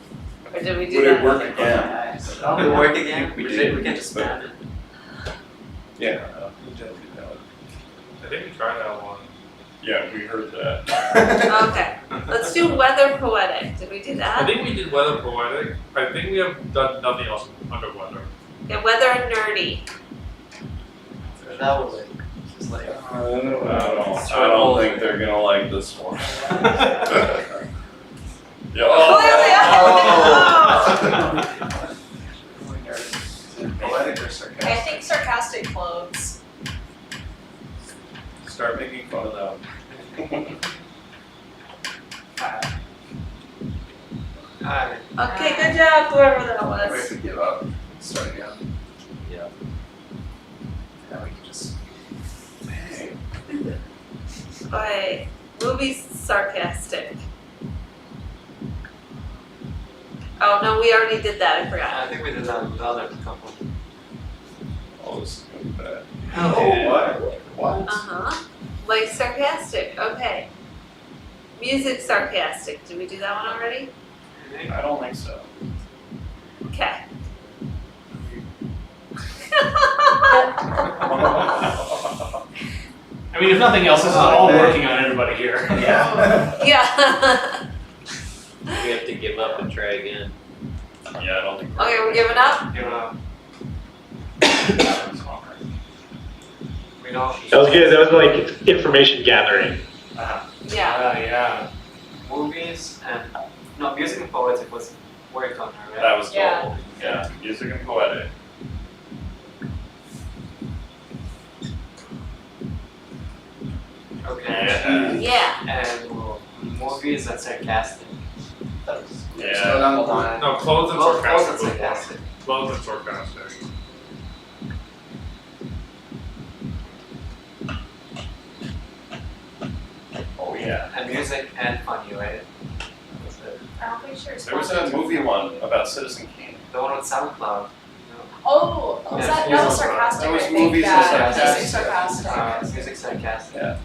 Or did we do Would that? it work again? Oh, it work again? We We did. can just stand it. Yeah. I think we tried that one. Yeah, we heard that. Okay. Let's do weather poetic. Did we do I that? think we did weather poetic. I think we have done nothing else under weather. Yeah, weather and nerdy. That was like, just like. I don't think they're gonna like this one. Yeah. Poetic or I sarcastic? think sarcastic clothes. Start making fun of them. Hi. Okay, good job, whoever that We have was. to give up. Start again. Yeah. Yeah, we can just. Dang. Okay, movie sarcastic. Oh no, we already did that, I forgot. I think we did that with the other couple. Oh, this is gonna be bad. Oh, What? Uh-huh. Like sarcastic, okay. Music sarcastic, did we do that one already? I don't think so. Okay. I mean, if nothing else, this is all working on everybody here. Yeah. Yeah. We have to give up and try again. Yeah, I don't think. Okay, we're giving up? You know, We don't. That was good. That was like information gathering. Yeah. yeah. Movies and no music and poetic was worked on her, right? That was Yeah. cool. Yeah, music and poetic. Okay. Yeah. And movies and sarcastic. That was. Yeah. Go down the line. No, clothes and Clothes sarcastic. and was one. sarcastic. Clothes and sarcastic. Oh yeah. And music and funny, right? That's it. I'm pretty sure it's There was a movie one about Citizen Kane. The one with SoundCloud. Oh, was Yeah, that music no was sarcastic? That was I think movies and that sarcastic. sarcastic. Music sarcastic. Yeah.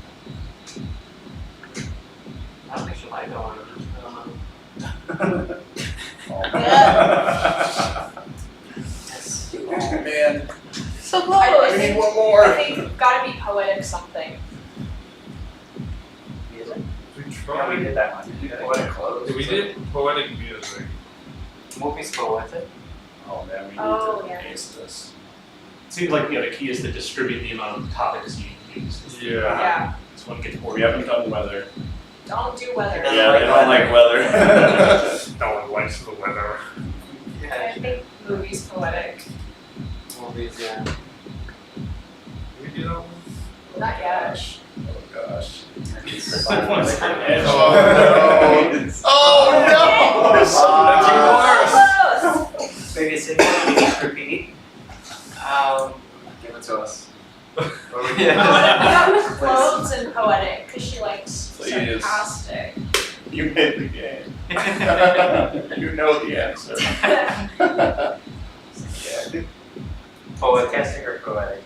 I don't think she liked that one. I don't know. Yes. Oh man. So I close. We need think, one I more. think gotta be poetic something. Music? We Yeah, we tried. did that one. We did poetic clothes. We did poetic music. Movies poetic. Oh man, we need Oh, to yeah. ace this. It seems like the key is to distribute the amount of topics you use. Yeah. Yeah. This one gets more. We haven't done weather. Don't do weather. Yeah, they don't like weather. No one likes the weather. I think movies poetic. Movies, yeah. you know? Not yet. Oh gosh. Someone's on edge. Oh no! Babysit, please repeat. Give it to us. That was clothes and poetic, because she likes Please. sarcastic. You made the game. You know the answer. Yeah. Poetic or poetic?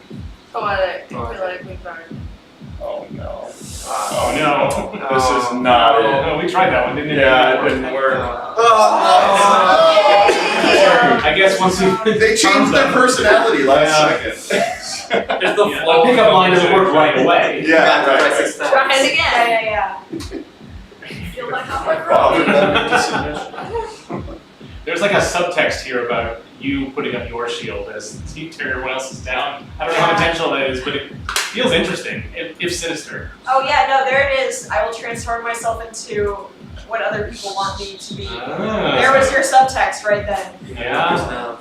Poetic, I feel like we've learned. Oh no. Oh no. This is not it. No, we tried that one, didn't it? Yeah, it didn't work. I guess once you. They changed their personality last second. It's the Yeah, flow. a pickup line doesn't work right away. Yeah, right. Try it again. Yeah. Feel like I'm like There's like a subtext here about you putting up your shield as you tear everyone else's down. I don't know how intentional that is, but it feels interesting, if sinister. Oh yeah, no, there it is. I will transform myself into what other people want me to be. There was your subtext right then. Yeah.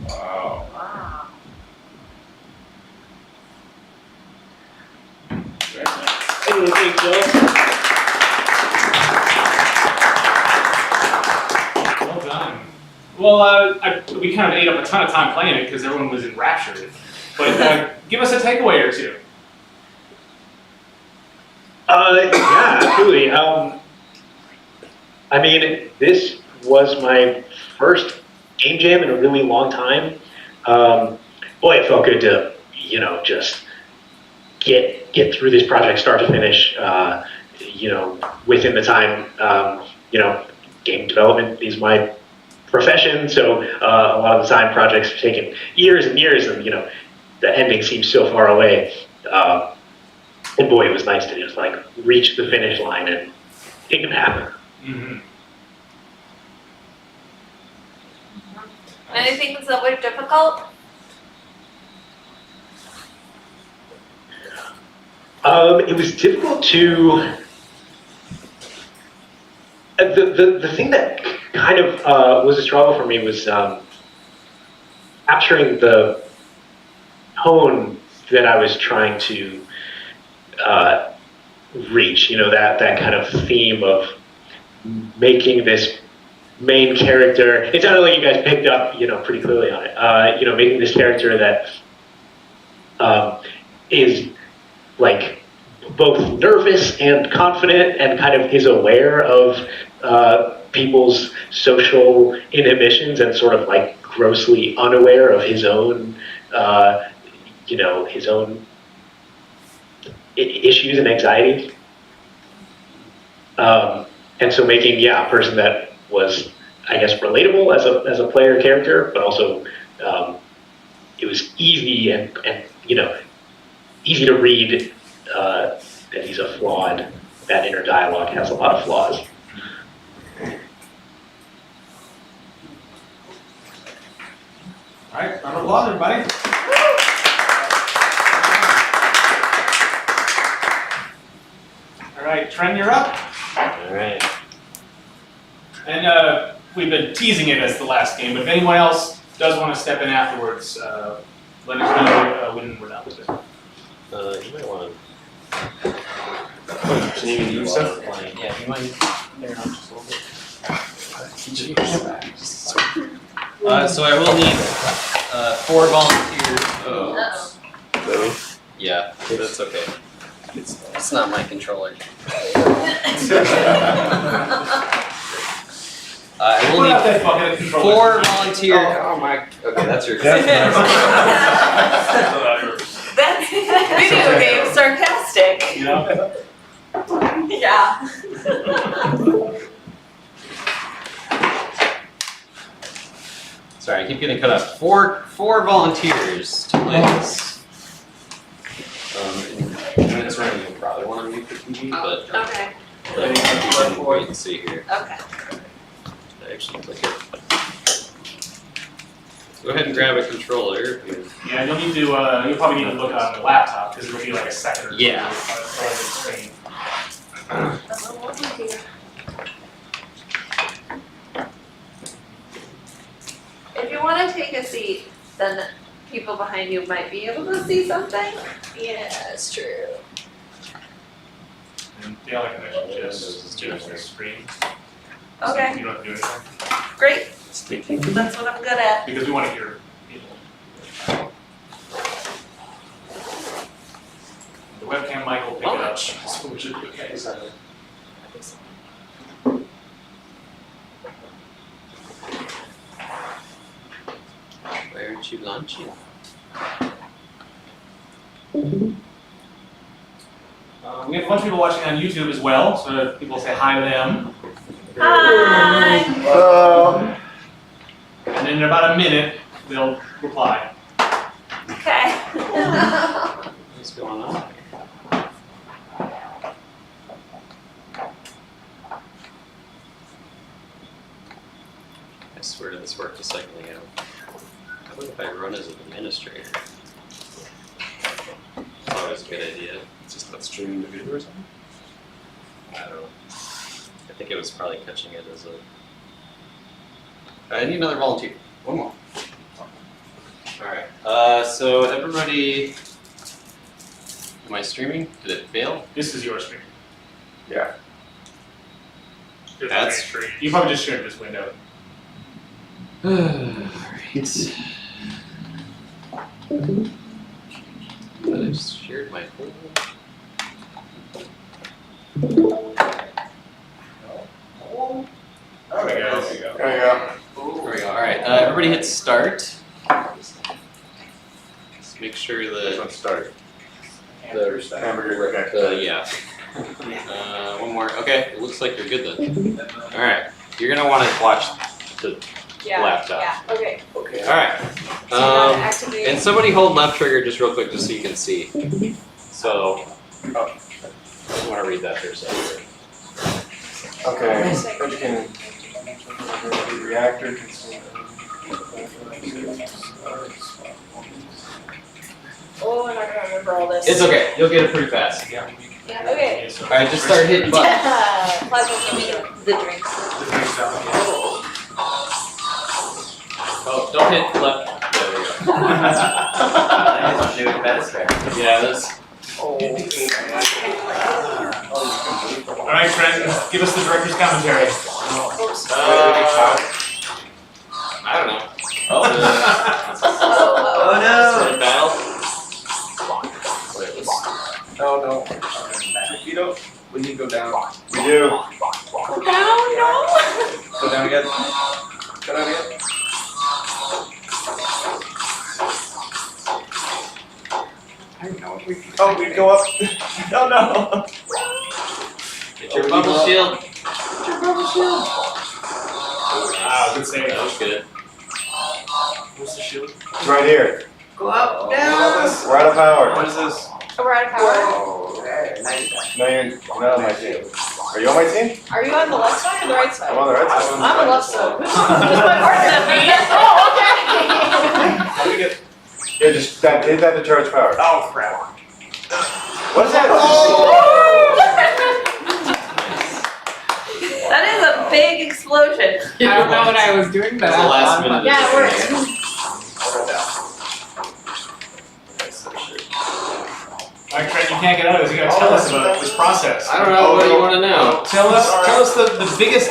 Wow. Wow. Very nice. Hey, thanks, Joe. Well done. Well, we kind of ate up a ton of time playing it because everyone was enraptured. But give us a takeaway or two. Yeah, absolutely. I mean, this was my first game jam in a really long time. Boy, it felt good to, just get through this project start to finish, within the time. Game development is my profession, so a lot of the time projects have taken years and years, and the ending seems so far away. And boy, it was nice to just reach the finish line and it can happen. Mm-hmm. Anything that were difficult? It was difficult to. The thing that kind of was a struggle for me was capturing the tone that I was trying to reach. That kind of theme of making this main character. It sounded like you guys picked up, pretty clearly on it. Making this character that is both nervous and confident, and kind of is aware of people's social inhibitions, and sort of grossly unaware of his own, his own issues and anxieties. And so making, a person that was, I guess, relatable as a player character, but also it was easy and easy to read that he's a flawed. That inner dialogue has a lot of flaws. All right, round of applause, everybody. All right, Trent, you're up. All right. And we've been teasing it as the last game, but if anyone else does want to step in afterwards, let us know when we're done with it. You might want to. Can you use stuff? Yeah, you mind clearing up just a little bit? So I will need 4 volunteers. Uh-oh. Yeah, that's okay. It's not my controller. I will Put out need that bucket of controllers. 4 volunteers. Oh my. Okay, that's your. That's video game sarcastic. Yeah. Sorry, I keep getting cut off. 4 volunteers to play this. It's running, you'll probably want to mute the TV, but Okay. you can wait and see here. Okay. Actually, click it. Go ahead and grab a controller. Yeah, you'll need to. You'll probably need to look on the laptop because it'll be like a second or two. Yeah. For the screen. If you want to take a seat, then people behind you might be able to see something. Yeah, it's true. And the other connection just do the screen. Okay, You don't have to do anything. great. That's what I'm good at. Because we want to hear people. The webcam mic will pick it up, so we should be okay. Where aren't you lunching? We have a bunch of people watching on YouTube as well, so that people say hi to them. Hi. And in about a minute, they'll reply. Okay. What's going on? I swear to this worked a second ago. What if I run as an administrator? It's always a good idea. Just not streaming the video or something? I don't know. I think it was probably catching it as a. I need another volunteer. One more. Alright. So everybody. Am I streaming? Did it fail? This is your screen. Yeah. That's true. You probably just shared this window. Alright. But I just shared my whole. There we go. There you go. There we go. Alright, everybody hit start. Just make sure that Start. the Hamburger. yeah. One more. Okay, it looks like you're good then. Alright. You're gonna want to watch the Yeah. laptop. Yeah. Okay. Okay. Alright. So not activate. And somebody hold left trigger just real quick just so you can see. So, I want to read that for a second. Okay. Educating. Reactor. Oh, I'm not gonna remember all this. It's okay, you'll get it pretty fast. Yeah. Okay. Alright, just start hitting buttons. Plasma, give me the drinks. Oh, don't hit left. There we go. Yeah, that's. Alright, Trent, give us the director's commentary. I don't know. Oh Battle? Oh no. You don't. We need to go down. We do. no. No. Go down again. Go down again. I don't know. Oh, we go up. Oh no. Get your bubble shield. Get your bubble shield. Wow, good save. That was good. What's the shield? It's right here. Go up, down. We're out of power. What is this? We're out of power. No, you're not on my team. Are you on my team? Are you on the left side or the right side? I'm on the right side. I'm on the left side. Just my partner. Oh, okay. How do we get? Yeah, just hit that to charge power. Oh crap. What is that? That is a big explosion. I don't know what I was doing, but That's the last minute. Yeah, it works. Alright, Trent, you can't get out of this. You gotta tell us about this process. I don't know what you want to know. Tell us the biggest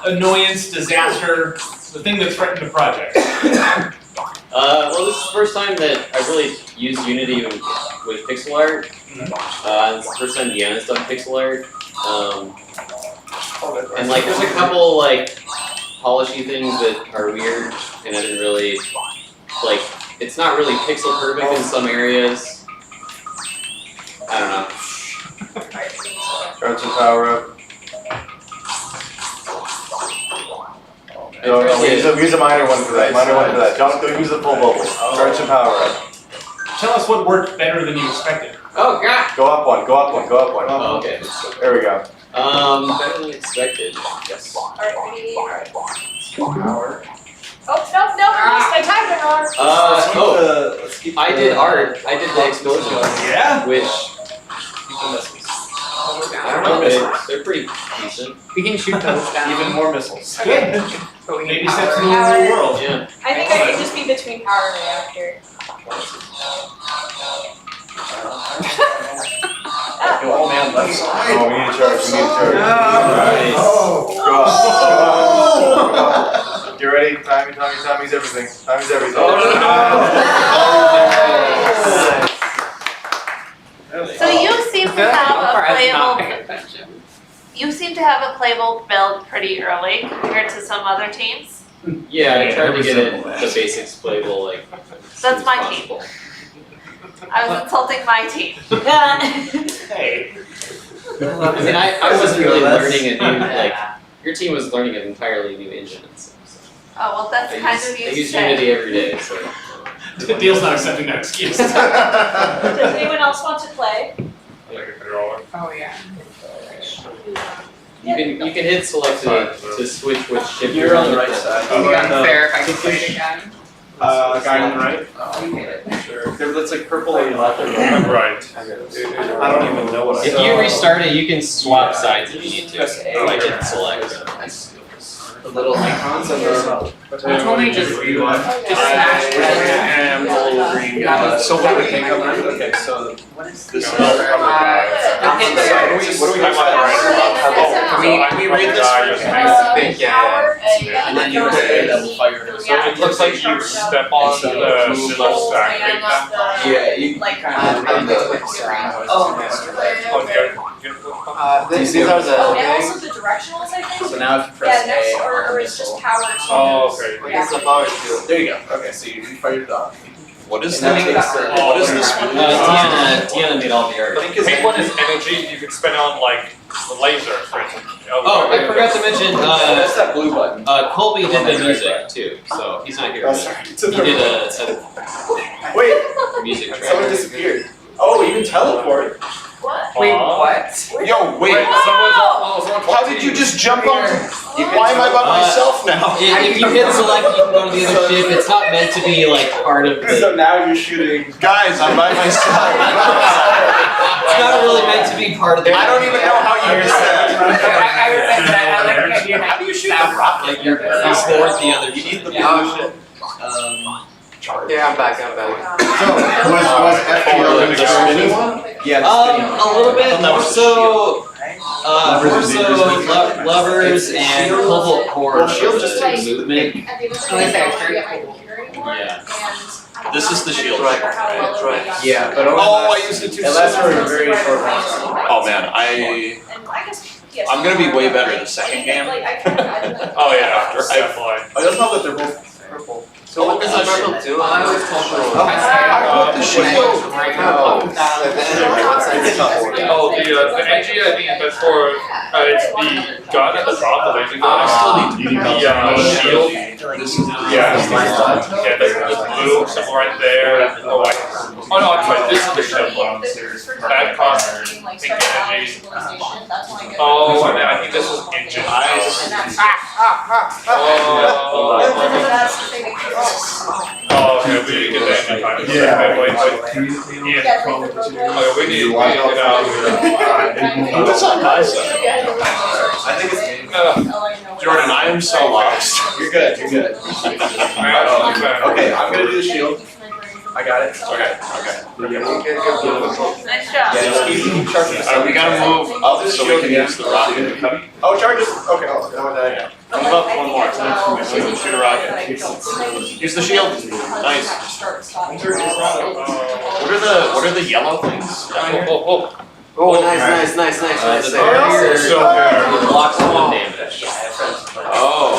annoyance, disaster, the thing that threatened the project. Well, this is the first time that I've really used Unity with pixel art. It's the first time Deanna's done pixel art. And like, there's a couple like polishy things that are weird, and I didn't really like. It's not really pixel perfect in some areas. I don't know. Charge the power up. I tried to- Use a minor one for that. Minor one for that. Don't use the full bubble. Charge the power up. Tell us what worked better than you expected. Oh god. Go up one. Go up one. Go up one. Oh, okay. There we go. Better than expected. Yes. Alright, ready? Power. Oh, no, I timed it wrong. Let's keep I did art. I did the explosions. Yeah? Which the missiles. I don't know. They're pretty decent. We can shoot those down. Even more missiles. Good. But we need Maybe power. steps in the new world. Yeah. I think I could just be between power and reactor. Oh man, left side. Oh, we need to charge. We need to charge. Oh. Get ready. Timmy's everything. Timmy's everything. So you seem to have a playable. attention. You seem to have a playable build pretty early compared to some other teams. Yeah, I tried to get it the basics playable like. That's my team. I was insulting my team. Hey. I mean, I wasn't really learning a new like. Your team was learning an entirely new engine and stuff. So. Oh well, that's I kind use, of I you use say. Unity every day, so. Deal's not accepting that excuse. Does anyone else want to play? Oh yeah. You can hit select to switch which ship You're on the right side. Is it unfair if I can play it again? Guy on the right. You hit it. Sure. That's like purple and left and Right. I don't even know what I If you restart it, you can swap sides if you need to. By hitting select. The little icons on the. It's only just smash it. And little green guy. So what do we think of it? Okay, so this is. What do we Can we read this? I think, yeah. And then you say that will fire it. So it looks like you step on the silver stack right now. Yeah, you Like, kind of have the. Oh, Do you see those? and also the directionals, I think. So now if you press Yeah, next, A or on it's just missile. power. Oh, okay. Yeah. It's the power shield. There you go. Okay, so you fired it off. What is And that? that takes the- What is this one? Tiana made all the art. The main one is energy. You can spend on like the laser, for instance. Oh, I forgot to mention, That's that blue button. Colby did the music too, so he's not here. Oh, but sorry. He did a Wait, music track. someone disappeared. Oh, you can teleport. What? Wait, what? Yo, wait. How did you just jump on? Why am I by myself now? If you hit select, you can go to the other ship. It's not meant to be like part of the. So now you're shooting. Guys, I'm by myself. It's not really meant to be part of the. I don't even know how you use that. I would say that I like the idea that How do you shoot the rocket? Like you're forward the other. You need the Yeah. blue ship. Yeah, I'm back. So, was FTL the spinny one? Yeah, the spinning one. A little bit that more was the so. Levers and cobalt core. Well, shield just takes movement. Yeah. This is the shield. Right. Yeah, but Oh, I used it too. it lasts for a very short time. Oh man, I'm gonna be way better the second game. Oh yeah, definitely. I just know that they're both purple. So what does the purple do? I was told I put the shield. Oh, the NG, I think that's for it's the gun at the top, the laser gun. I still need The shield. This is Yeah, there's the blue symbol right there. Oh, no, I'm sorry, this is the shield one. That costs pink energy. Oh, and then I think this is engine. Oh, okay, we need to get the engine time. Yeah. Yeah. Okay, we need to get out. What's on my side? I think it's me. Jordan, I am so lost. You're good, you're good. Okay, I'm gonna do the shield. I got it. Okay. Nice job. Yeah, just keep charging. We gotta move up so we can use the rocket. Oh, charges. Okay, I'll go with that. Move up one more. So we can shoot a rocket. Use the shield. Nice. What are the yellow things down here? Oh, nice. So here. Blocks one damage. Oh.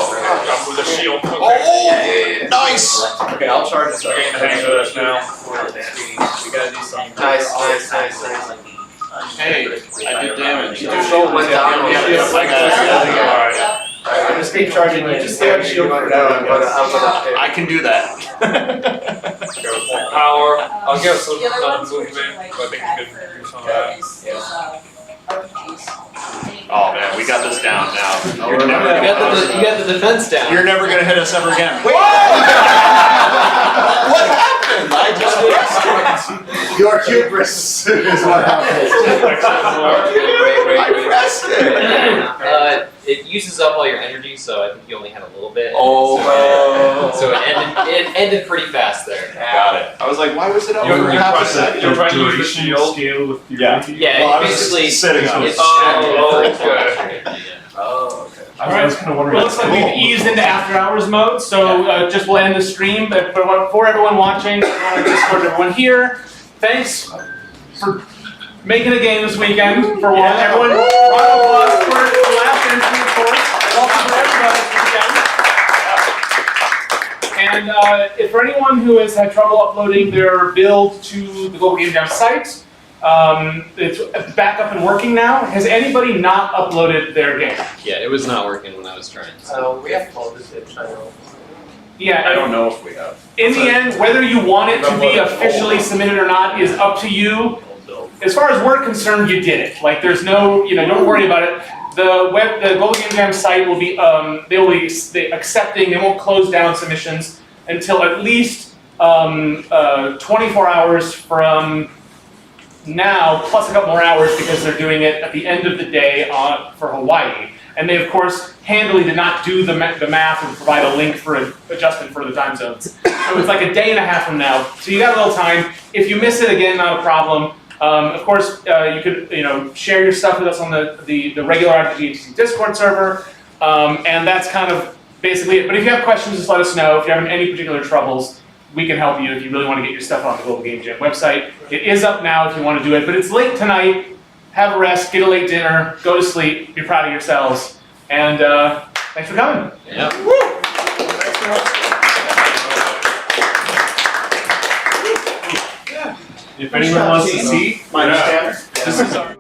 With the shield. Okay. Oh, nice. Okay, I'll charge this. We're getting the hang of this now. We gotta do something. Nice. Hey, I did damage. You just roll one down. Yeah, I got it. Alright. I'm gonna keep charging. You just stay on shield for now. I can do that. Go with more power. I'll give some movement, but I think you can do some of that. Oh man, we got this down now. You're never You gonna, got the defense down. you're never gonna hit us ever again. Wait! What happened? I just pressed Your hubris is what happens. I pressed it. It uses up all your energy, so I think you only had a little bit. Oh. So it ended pretty fast there. Got it. I was like, why was it over You're half a trying second? you're trying to use the Duration shield. scale with your Yeah. Yeah, Well, I it was basically sitting on it. it's okay. Oh, okay. I was kind of wondering. Well, looks like we've eased into after hours mode, so just we'll end the stream. But for everyone watching, I want to Discord everyone here. Thanks for making a game this weekend. For one, everyone, round of applause for the last entry, of course. Welcome for everybody this weekend. And if for anyone who has had trouble uploading their build to the Global Game Jam site, it's back up and working now. Has anybody not uploaded their game? Yeah, it was not working when I was trying. We have uploaded it, I know. Yeah, I don't know if we have. in the end, whether you want it to be officially submitted or not is up to you. As far as we're concerned, you did it. Like, there's no, don't worry about it. The Global Game Jam site will be, they will be accepting, they won't close down submissions until at least 24 hours from now, plus a couple more hours because they're doing it at the end of the day for Hawaii. And they, of course, handily did not do the math and provide a link for an adjustment for the time zones. So it's like a day and a half from now. So you got a little time. If you miss it, again, not a problem. Of course, you could share your stuff with us on the regular RPGHC Discord server. And that's kind of basically it. But if you have questions, just let us know. If you're having any particular troubles, we can help you if you really want to get your stuff on the Global Game Jam website. It is up now if you want to do it, but it's late tonight. Have a rest, get a late dinner, go to sleep, be proud of yourselves, and thanks for coming. Yeah. Woo! If anyone wants to see, Minus 10. this is our